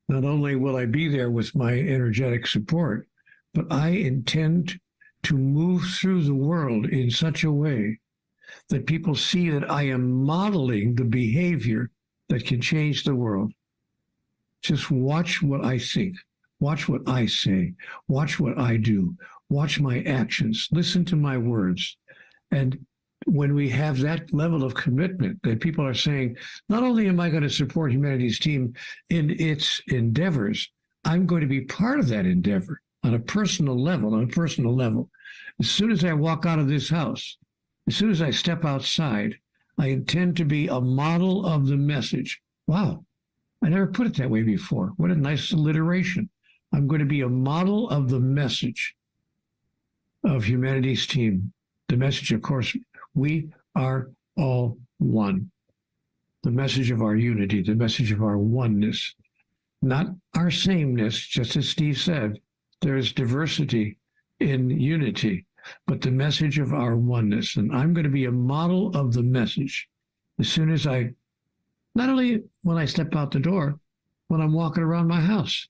not only will I be there with my energetic support, but I intend to move through the world in such a way that people see that I am modeling the behavior that can change the world. Just watch what I think, watch what I say, watch what I do, watch my actions, listen to my words. And when we have that level of commitment that people are saying, not only am I going to support Humanities Team in its endeavors, I'm going to be part of that endeavor on a personal level. As soon as I walk out of this house, as soon as I step outside, I intend to be a model of the message. Wow, I never put it that way before. What a nice alliteration. I'm going to be a model of the message of Humanities Team. The message, of course, we are all one. The message of our unity, the message of our oneness, not our sameness, just as Steve said. There is diversity in unity, but the message of our oneness. And I'm going to be a model of the message as soon as not only when I step out the door, when I'm walking around my house.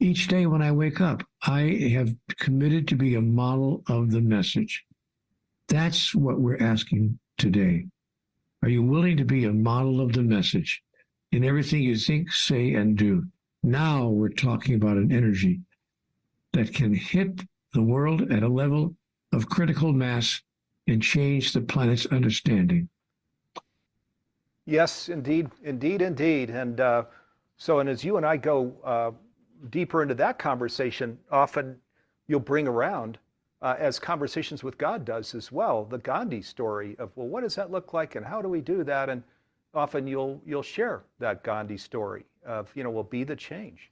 Each day when I wake up, I have committed to be a model of the message. That's what we're asking today. Are you willing to be a model of the message in everything you think, say, and do? Now we're talking about an energy that can hit the world at a level of critical mass and change the planet's understanding. Yes, indeed, indeed, indeed. And and as you and I go deeper into that conversation, often you'll bring around, as Conversations with God does as well, the Gandhi story of, well, what does that look like and how do we do that? And often you'll share that Gandhi story of, well, be the change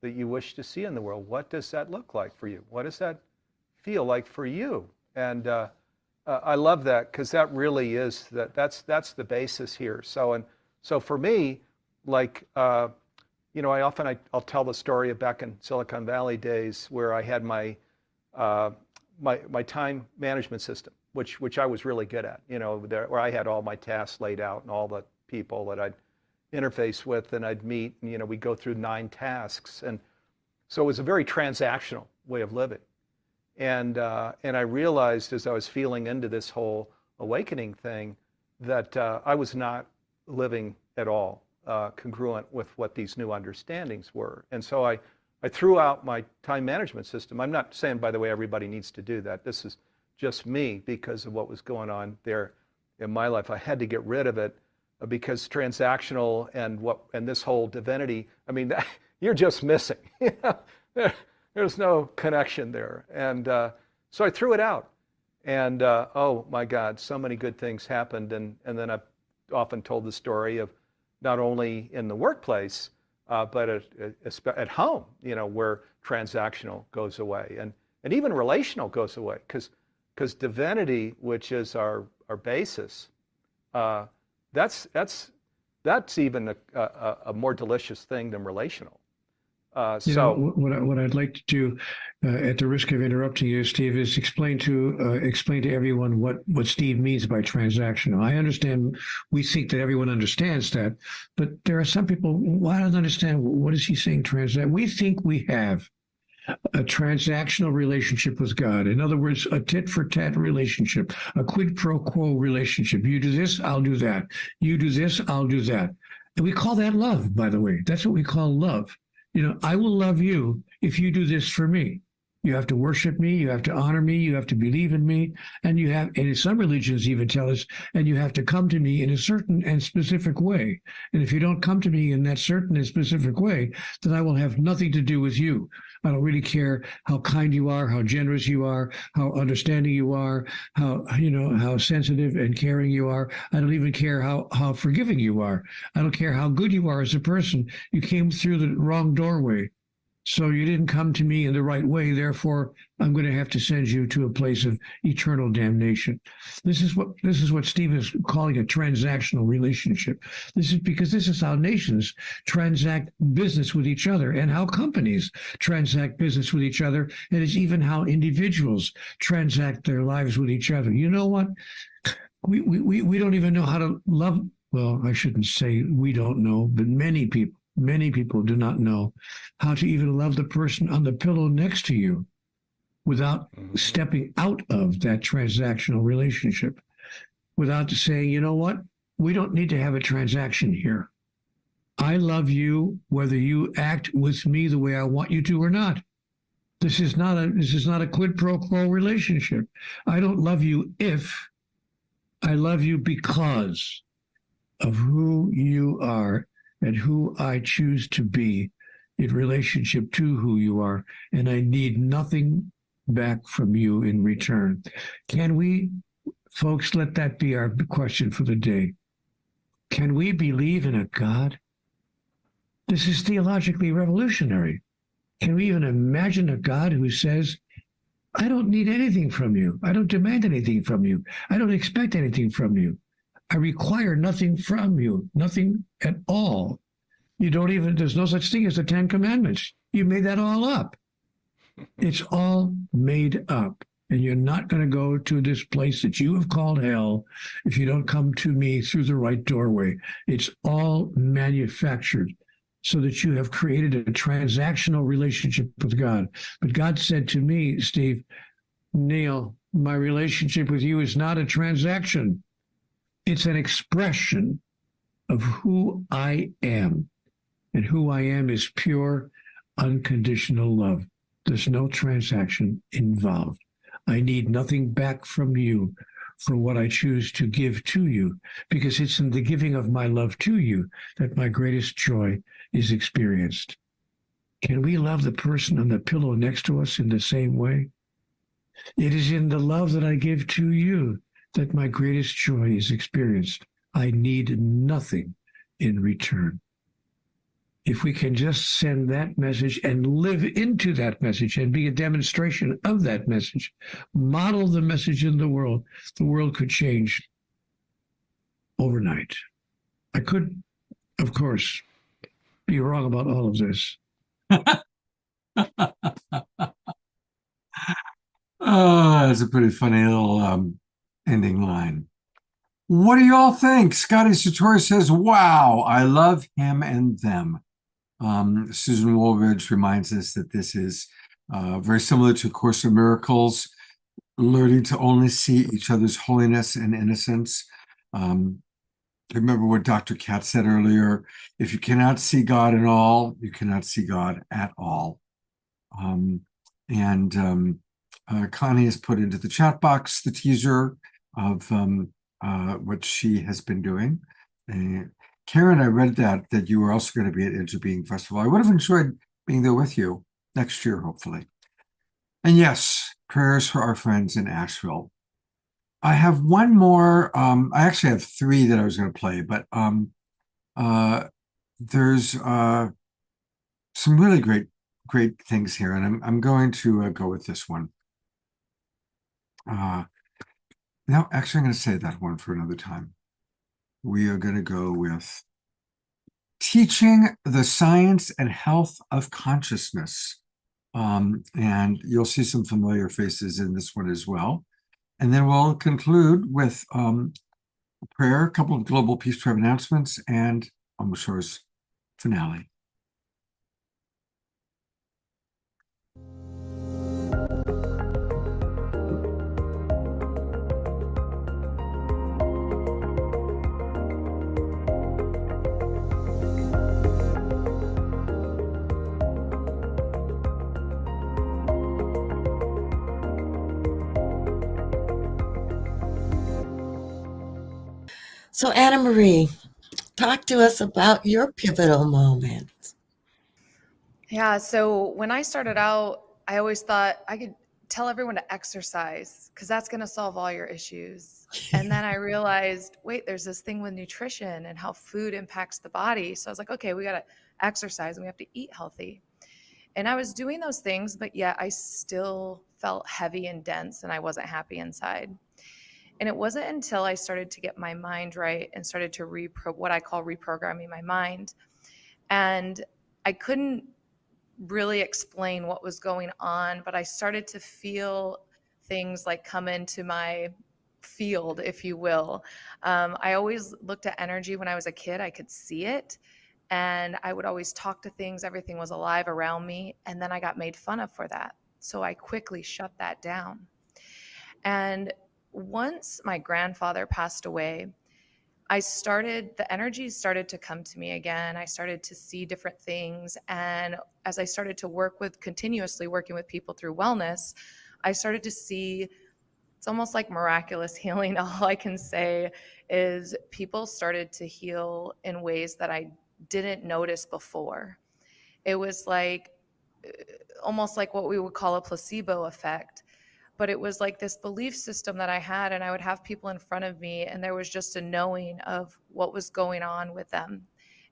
that you wish to see in the world. What does that look like for you? What does that feel like for you? And I love that, because that really is that's the basis here. So for me, like I'll tell the story of back in Silicon Valley days where I had my my time management system, which I was really good at. Where I had all my tasks laid out and all the people that I'd interface with and I'd meet, and we'd go through 9 tasks, and so it was a very transactional way of living. And I realized as I was feeling into this whole awakening thing that I was not living at all congruent with what these new understandings were. And so I threw out my time management system. I'm not saying, by the way, everybody needs to do that. This is just me because of what was going on there in my life. I had to get rid of it because transactional and this whole divinity, I mean, you're just missing. There's no connection there. And so I threw it out. And oh my God, so many good things happened. And then I've often told the story of not only in the workplace, but at home, where transactional goes away and even relational goes away. Because divinity, which is our basis, that's even a more delicious thing than relational. What I'd like to do, at the risk of interrupting you, Steve, is explain to everyone what Steve means by transactional. I understand. We think that everyone understands that, but there are some people who I don't understand. What is he saying? We think we have a transactional relationship with God. In other words, a tit for tat relationship, a quid pro quo relationship. You do this, I'll do that. You do this, I'll do that. And we call that love, by the way. That's what we call love. I will love you if you do this for me. You have to worship me. You have to honor me. You have to believe in me. And in some religions even tell us, and you have to come to me in a certain and specific way. And if you don't come to me in that certain and specific way, then I will have nothing to do with you. I don't really care how kind you are, how generous you are, how understanding you are, how sensitive and caring you are. I don't even care how forgiving you are. I don't care how good you are as a person. You came through the wrong doorway. So you didn't come to me in the right way. Therefore, I'm going to have to send you to a place of eternal damnation. This is what Steve is calling a transactional relationship. This is how nations transact business with each other and how companies transact business with each other. And it's even how individuals transact their lives with each other. You know what? We don't even know how to love. Well, I shouldn't say we don't know, but many people do not know how to even love the person on the pillow next to you without stepping out of that transactional relationship, without saying, you know what, we don't need to have a transaction here. I love you whether you act with me the way I want you to or not. This is not a quid pro quo relationship. I don't love you if, I love you because of who you are and who I choose to be in relationship to who you are, and I need nothing back from you in return. Can we, folks, let that be our question for the day? Can we believe in a God? This is theologically revolutionary. Can we even imagine a God who says, I don't need anything from you. I don't demand anything from you. I don't expect anything from you. I require nothing from you, nothing at all. There's no such thing as the 10 Commandments. You made that all up. It's all made up. And you're not going to go to this place that you have called hell if you don't come to me through the right doorway. It's all manufactured. so that you have created a transactional relationship with God. But God said to me, Steve, Neil, my relationship with you is not a transaction. It's an expression of who I am. And who I am is pure, unconditional love. There's no transaction involved. I need nothing back from you for what I choose to give to you, because it's in the giving of my love to you that my greatest joy is experienced. Can we love the person on the pillow next to us in the same way? It is in the love that I give to you that my greatest joy is experienced. I need nothing in return. If we can just send that message and live into that message and be a demonstration of that message, model the message in the world could change overnight. I could, of course, be wrong about all of this. Oh, that's a pretty funny little ending line. What do you all think? Scotty Satori says, wow, I love him and them. Susan Woolridge reminds us that this is very similar to Course in Miracles, learning to only see each other's holiness and innocence. Remember what Dr. Katz said earlier, if you cannot see God in all, you cannot see God at all. Connie has put into the chat box the teaser of what she has been doing. Karen, I read that you were also going to be at Interbeing Festival. I would have enjoyed being there with you next year, hopefully. And yes, prayers for our friends in Asheville. I have one more. I actually have three that I was going to play, but there's some really great things here, and I'm going to go with this one. No, actually, I'm going to save that one for another time. We are going to go with Teaching the Science and Health of Consciousness. And you'll see some familiar faces in this one as well. And then we'll conclude with a prayer, a couple of Global Peace Tribe announcements, and Omoshor's finale. So, Anna Marie, talk to us about your pivotal moment. Yeah, so when I started out, I always thought I could tell everyone to exercise because that's going to solve all your issues. And then I realized, wait, there's this thing with nutrition and how food impacts the body. So I was like, okay, we got to exercise and we have to eat healthy. And I was doing those things, but yet I still felt heavy and dense and I wasn't happy inside. And it wasn't until I started to get my mind right and started to what I call reprogramming my mind. And I couldn't really explain what was going on, but I started to feel things like come into my field, if you will. I always looked at energy when I was a kid. I could see it. And I would always talk to things. Everything was alive around me. And then I got made fun of for that. So I quickly shut that down. And once my grandfather passed away, the energy started to come to me again. I started to see different things. And as I started to continuously working with people through wellness, I started to see it's almost like miraculous healing. All I can say is people started to heal in ways that I didn't notice before. It was almost like what we would call a placebo effect. But it was like this belief system that I had, and I would have people in front of me, and there was just a knowing of what was going on with them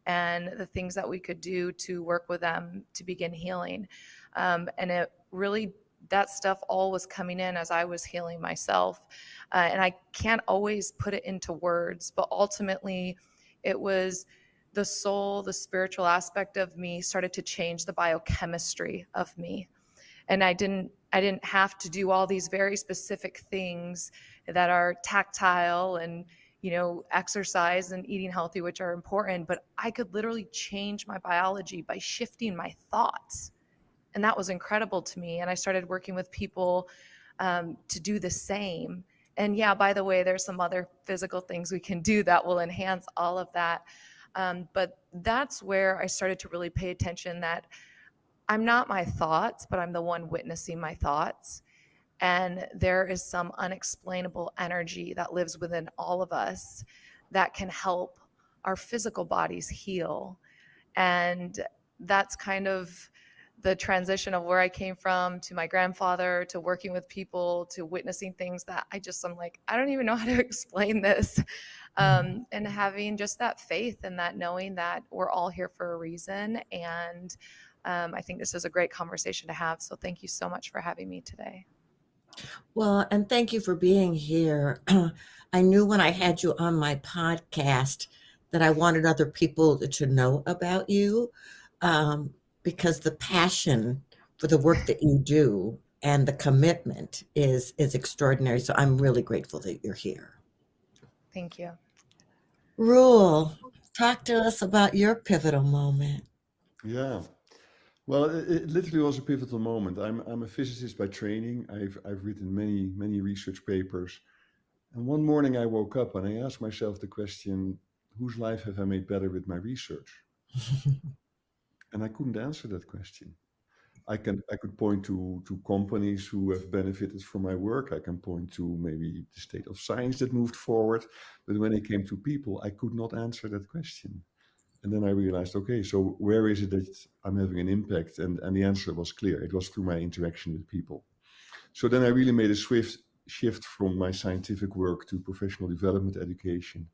and the things that we could do to work with them to begin healing. And it really, that stuff all was coming in as I was healing myself. And I can't always put it into words, but ultimately it was the soul, the spiritual aspect of me started to change the biochemistry of me. And I didn't have to do all these very specific things that are tactile and, exercise and eating healthy, which are important, but I could literally change my biology by shifting my thoughts. And that was incredible to me. And I started working with people to do the same. And yeah, by the way, there's some other physical things we can do that will enhance all of that. But that's where I started to really pay attention that I'm not my thoughts, but I'm the one witnessing my thoughts. And there is some unexplainable energy that lives within all of us that can help our physical bodies heal. And that's kind of the transition of where I came from to my grandfather, to working with people, to witnessing things that I'm like, I don't even know how to explain this. And having just that faith and that knowing that we're all here for a reason. And I think this is a great conversation to have. So thank you so much for having me today. Well, and thank you for being here. I knew when I had you on my podcast that I wanted other people to know about you, because the passion for the work that you do and the commitment is extraordinary. So I'm really grateful that you're here. Thank you. Rule, talk to us about your pivotal moment. Yeah. Well, it literally was a pivotal moment. I'm a physicist by training. I've written many research papers. And one morning I woke up and I asked myself the question, whose life have I made better with my research? And I couldn't answer that question. I could point to companies who have benefited from my work. I can point to maybe the state of science that moved forward. But when it came to people, I could not answer that question. And then I realized, okay, so where is it that I'm having an impact? And the answer was clear. It was through my interaction with people. So then I really made a swift shift from my scientific work to professional development education,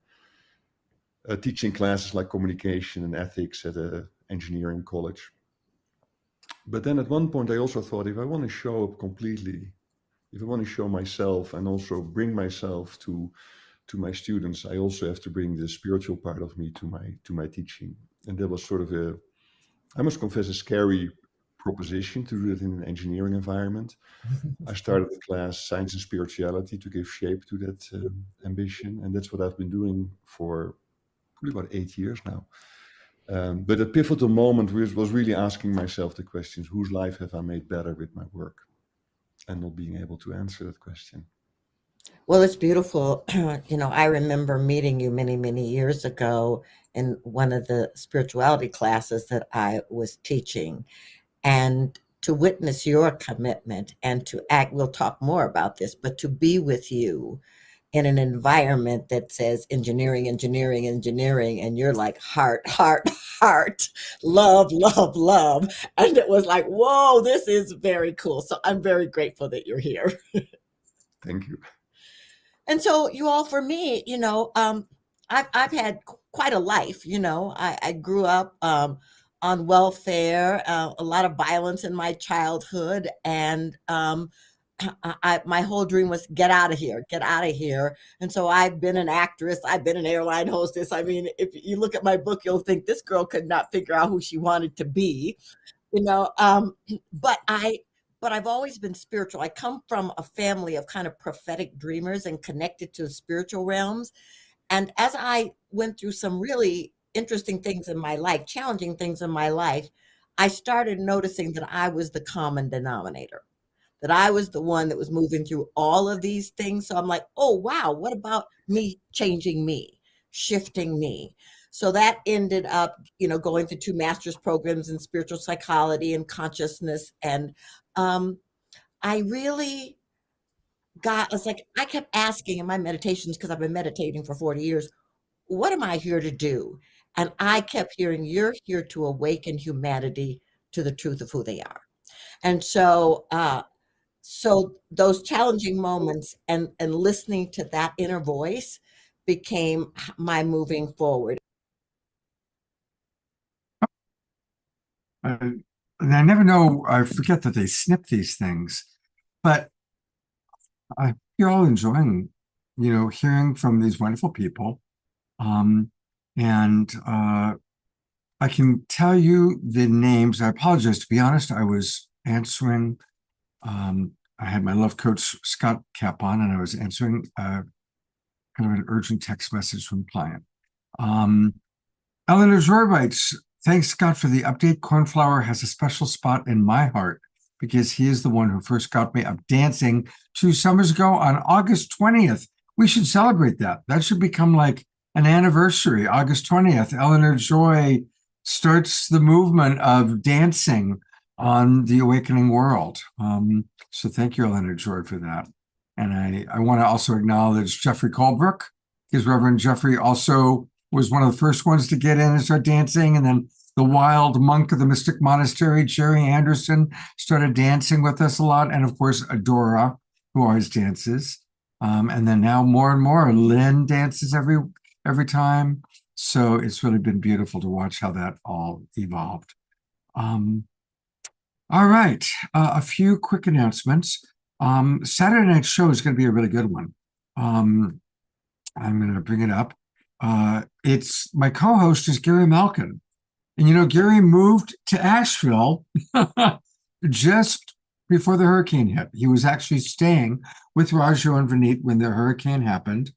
teaching classes like communication and ethics at an engineering college. But then at one point I also thought, if I want to show up completely, if I want to show myself and also bring myself to my students, I also have to bring the spiritual part of me to my teaching. And that was sort of I must confess, a scary proposition to do it in an engineering environment. I started the class Science and Spirituality to give shape to that ambition. And that's what I've been doing for probably about 8 years now. But a pivotal moment was really asking myself the questions, whose life have I made better with my work? And not being able to answer that question. Well, it's beautiful. I remember meeting you many years ago in one of the spirituality classes that I was teaching, and to witness your commitment and to act, we'll talk more about this, but to be with you in an environment that says engineering, and you're like heart, love. And it was like, whoa, this is very cool. So I'm very grateful that you're here. Thank you. And so you all, for me, I've had quite a life. I grew up on welfare, a lot of violence in my childhood, and my whole dream was get out of here. And so I've been an actress. I've been an airline hostess. I mean, if you look at my book, you'll think this girl could not figure out who she wanted to be, but I've always been spiritual. I come from a family of kind of prophetic dreamers and connected to the spiritual realms. And as I went through some really interesting things in my life, challenging things in my life, I started noticing that I was the common denominator, that I was the one that was moving through all of these things. So I'm like, oh, wow, what about me changing me, shifting me? So that ended up, going through 2 master's programs in spiritual psychology and consciousness. And I really I kept asking in my meditations, because I've been meditating for 40 years, what am I here to do? And I kept hearing, you're here to awaken humanity to the truth of who they are. And so, those challenging moments and listening to that inner voice became my moving forward. And I never know, I forget that they snip these things, but you're all enjoying, hearing from these wonderful people. And I can tell you the names. I apologize. To be honest, I was answering, I had my love coach Scott Cap on, and I was answering kind of an urgent text message from the client. Eleanor Joy writes, thanks God for the update. Cornflower has a special spot in my heart because he is the one who first got me up dancing 2 summers ago on August 20th. We should celebrate that. That should become like an anniversary. August 20th, Eleanor Joy starts the movement of dancing on the Awakening World. So thank you, Eleanor Joy, for that. And I want to also acknowledge Jeffrey Colebrook, because Reverend Jeffrey also was one of the first ones to get in and start dancing. And then the wild monk of the Mystic Monastery, Jerry Anderson, started dancing with us a lot. And of course, Adora, who always dances. And then now more and more, Lynn dances every time. So it's really been beautiful to watch how that all evolved. All right, a few quick announcements. Saturday night show is going to be a really good one. I'm going to bring it up. It's my co-host is Gary Malkin. And you know, Gary moved to Asheville just before the hurricane hit. He was actually staying with Raju and Vineet when the hurricane happened.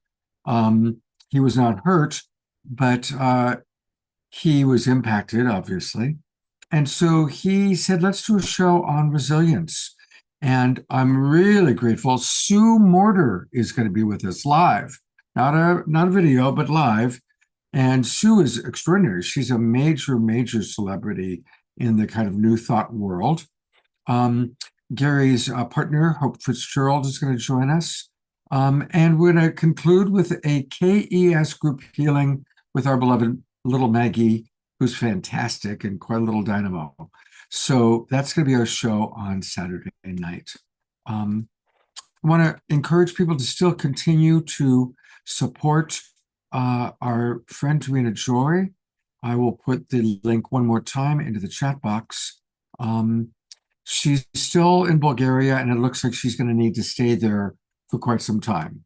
He was not hurt, but he was impacted, obviously. And so he said, let's do a show on resilience. And I'm really grateful. Sue Morter is going to be with us live, not a video, but live. And Sue is extraordinary. She's a major celebrity in the kind of New Thought world. Gary's partner, Hope Fitzgerald, is going to join us. And we're going to conclude with a KES group healing with our beloved little Maggie, who's fantastic and quite a little dynamo. So that's going to be our show on Saturday night. I want to encourage people to still continue to support our friend Tarina Joy. I will put the link one more time into the chat box. She's still in Bulgaria, and it looks like she's going to need to stay there for quite some time.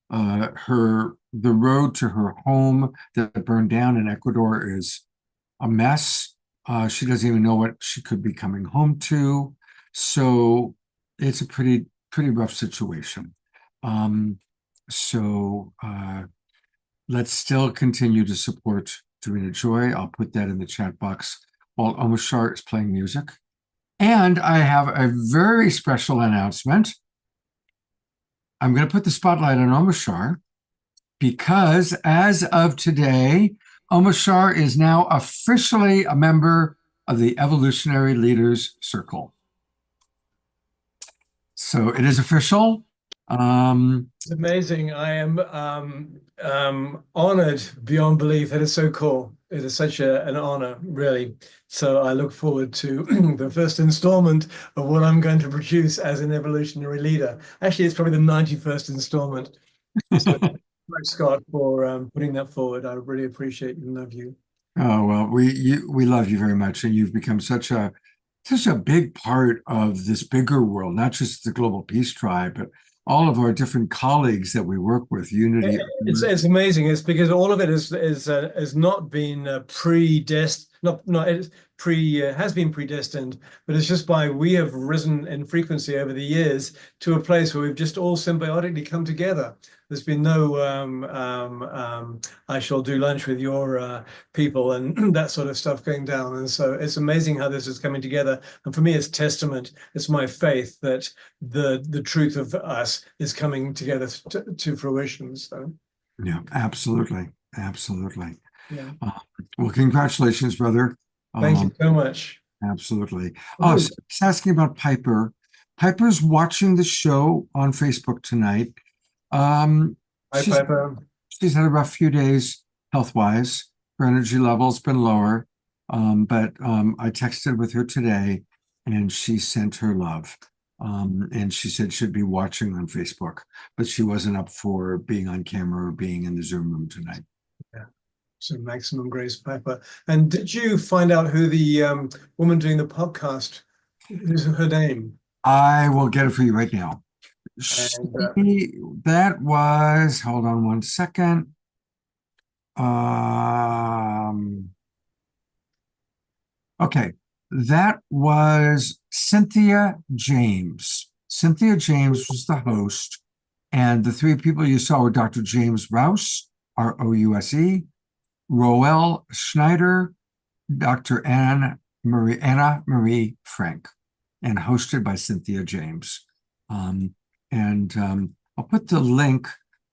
The road to her home that burned down in Ecuador is a mess. She doesn't even know what she could be coming home to. So it's a pretty rough situation. Let's still continue to support Tarina Joy. I'll put that in the chat box while Omashar is playing music. And I have a very special announcement. I'm going to put the spotlight on Omashar because as of today, Omashar is now officially a member of the Evolutionary Leaders Circle. So it is official. It's amazing. I am honored beyond belief. That is so cool. It is such an honor, really. So I look forward to the first installment of what I'm going to produce as an evolutionary leader. Actually, it's probably the 91st installment. So thanks, Scott, for putting that forward. I really appreciate and love you. Oh, well, we love you very much. And you've become such a big part of this bigger world, not just the Global Peace Tribe, but all of our different colleagues that we work with, Unity. It's amazing. It's because all of it has not been predestined. Has been predestined, but it's just we have risen in frequency over the years to a place where we've just all symbiotically come together. There's been no I shall do lunch with your people and that sort of stuff going down. And so it's amazing how this is coming together. And for me, it's testament. It's my faith that the truth of us is coming together to fruition. So yeah, absolutely. Yeah. Well, congratulations, brother. Thank you so much. Absolutely. Oh, so he's asking about Piper. Piper's watching the show on Facebook tonight. Hi, Piper. She's had a rough few days health-wise. Her energy level's been lower. But I texted with her today and she sent her love. And she said she'd be watching on Facebook, but she wasn't up for being on camera or being in the Zoom room tonight. Yeah. So Maximum Grace Piper. And did you find out who the woman doing the podcast, who's her name? I will get it for you right now. That was, hold on one second. Okay, that was Cynthia James. Cynthia James was the host, And the three people you saw were Dr. James Rouse, R-O-U-S-E, Roel Schneider, Dr. Anna Marie Frank, and hosted by Cynthia James. I'll put the link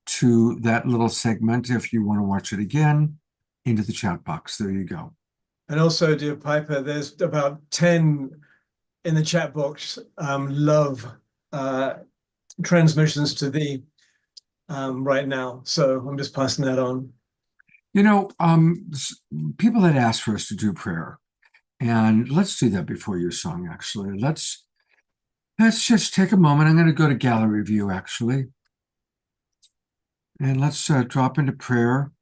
to that little segment if you want to watch it again into the chat box. There you go. And also, dear Piper, there's about 10 in the chat box love transmissions to thee right now. So I'm just passing that on. You know, people had asked for us to do prayer, and let's do that before your song, actually. Let's just take a moment. I'm going to go to gallery view, actually. And let's drop into prayer.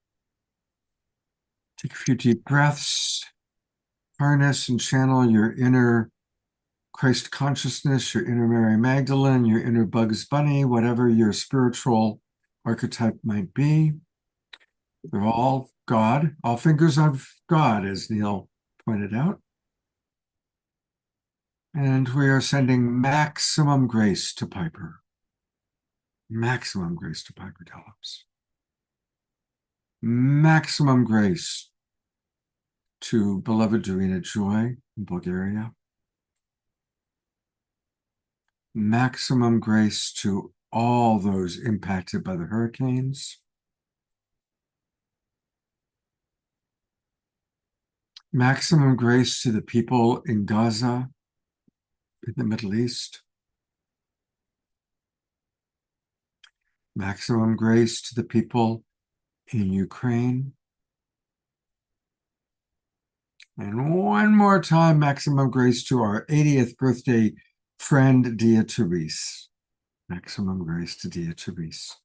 Take a few deep breaths. Harness and channel your inner Christ consciousness, your inner Mary Magdalene, your inner Bugs Bunny, whatever your spiritual archetype might be. They're all God, all fingers of God, as Neil pointed out. And we are sending maximum grace to Piper. Maximum grace to Piper Dellups. Maximum grace to beloved Darina Joy in Bulgaria. Maximum grace to all those impacted by the hurricanes. Maximum grace to the people in Gaza, in the Middle East. Maximum grace to the people in Ukraine. And one more time, maximum grace to our 80th birthday friend, Dia Therese. Maximum grace to Dia Therese.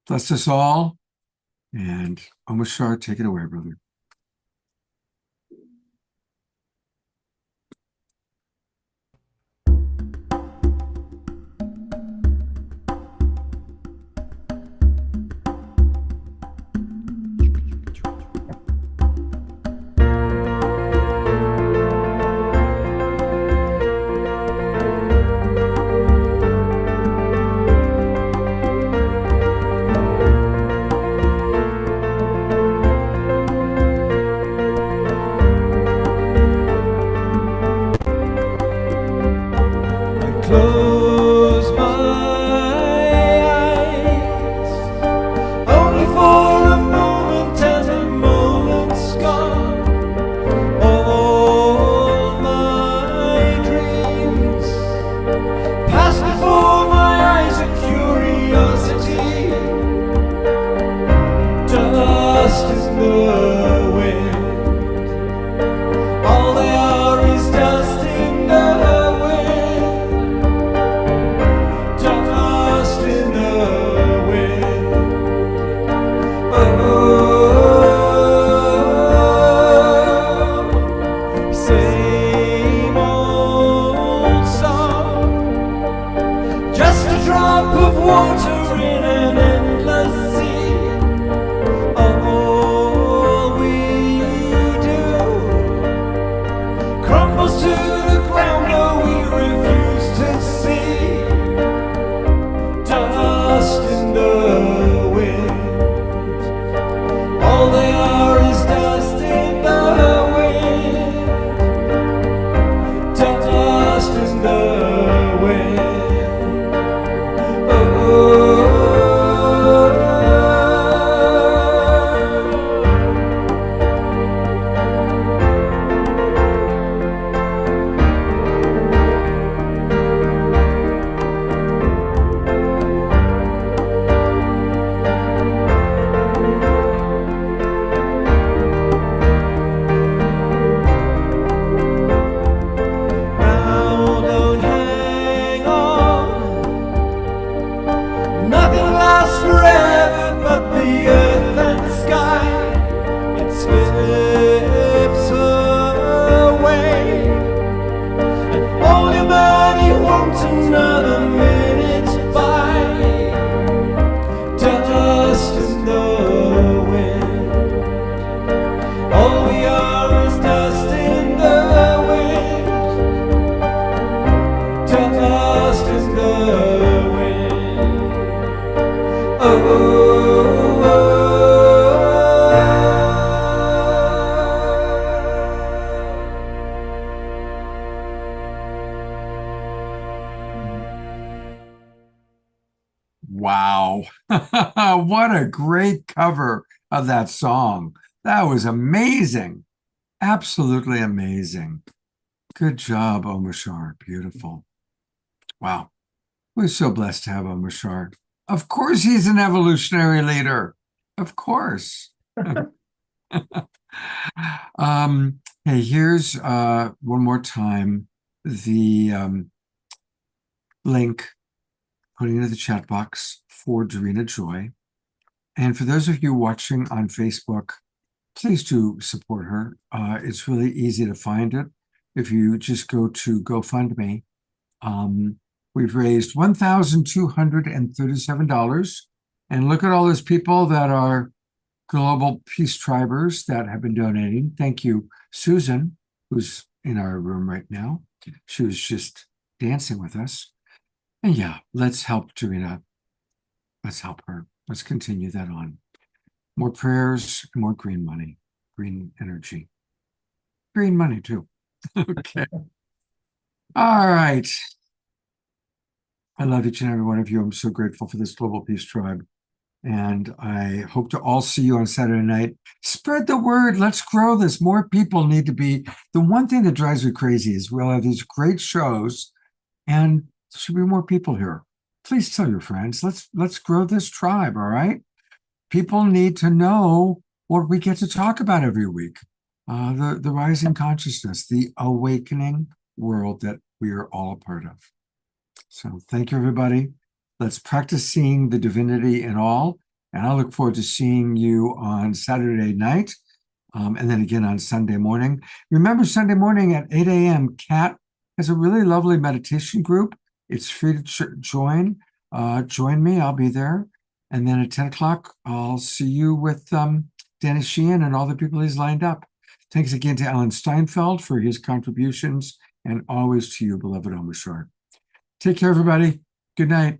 Bless us all. And Omashar, take it away, brother. Close my eyes, only for a moment, and a moment's gone. All my dreams pass before my eyes in curiosity. Dust in the wind, all they are is dust in the water in an endless sea. All we do crumbles to the ground. No, we refuse to see. Dust in the wind, all they are is dust in the wind. Dust in the wind. Oh, Wow. What a great cover of that song. That was amazing. Absolutely amazing. Good job, Omashar. Beautiful. Wow. We're so blessed to have Omashar. Of course, he's an evolutionary leader. Of course. Hey, here's one more time the link, putting into the chat box for Darina Joy. And for those of you watching on Facebook, please do support her. It's really easy to find it. If you just go to GoFundMe, we've raised $1,237. And look at all those people that are Global Peace Tribers that have been donating. Thank you, Susan, who's in our room right now. She was just dancing with us. And yeah, let's help Darina. Let's help her. Let's continue that on. More prayers, more green money, green energy. Green money too. Okay. All right. I love each and every one of you. I'm so grateful for this Global Peace Tribe. And I hope to all see you on Saturday night. Spread the word. Let's grow this. More people need to be. The one thing that drives me crazy is we'll have these great shows and there should be more people here. Please tell your friends. Let's grow this tribe, all right? People need to know what we get to talk about every week. The rising consciousness, the awakening world that we are all a part of. So thank you, everybody. Let's practice seeing the divinity in all. And I look forward to seeing you on Saturday night and then again on Sunday morning. Remember, Sunday morning at 8 a.m., Kat has a really lovely meditation group. It's free to join. Join me. I'll be there. And then at 10 o'clock, I'll see you with Danny Sheehan and all the people he's lined up. Thanks again to Alan Steinfeld for his contributions and always to you, beloved Omashar. Take care, everybody. Good night.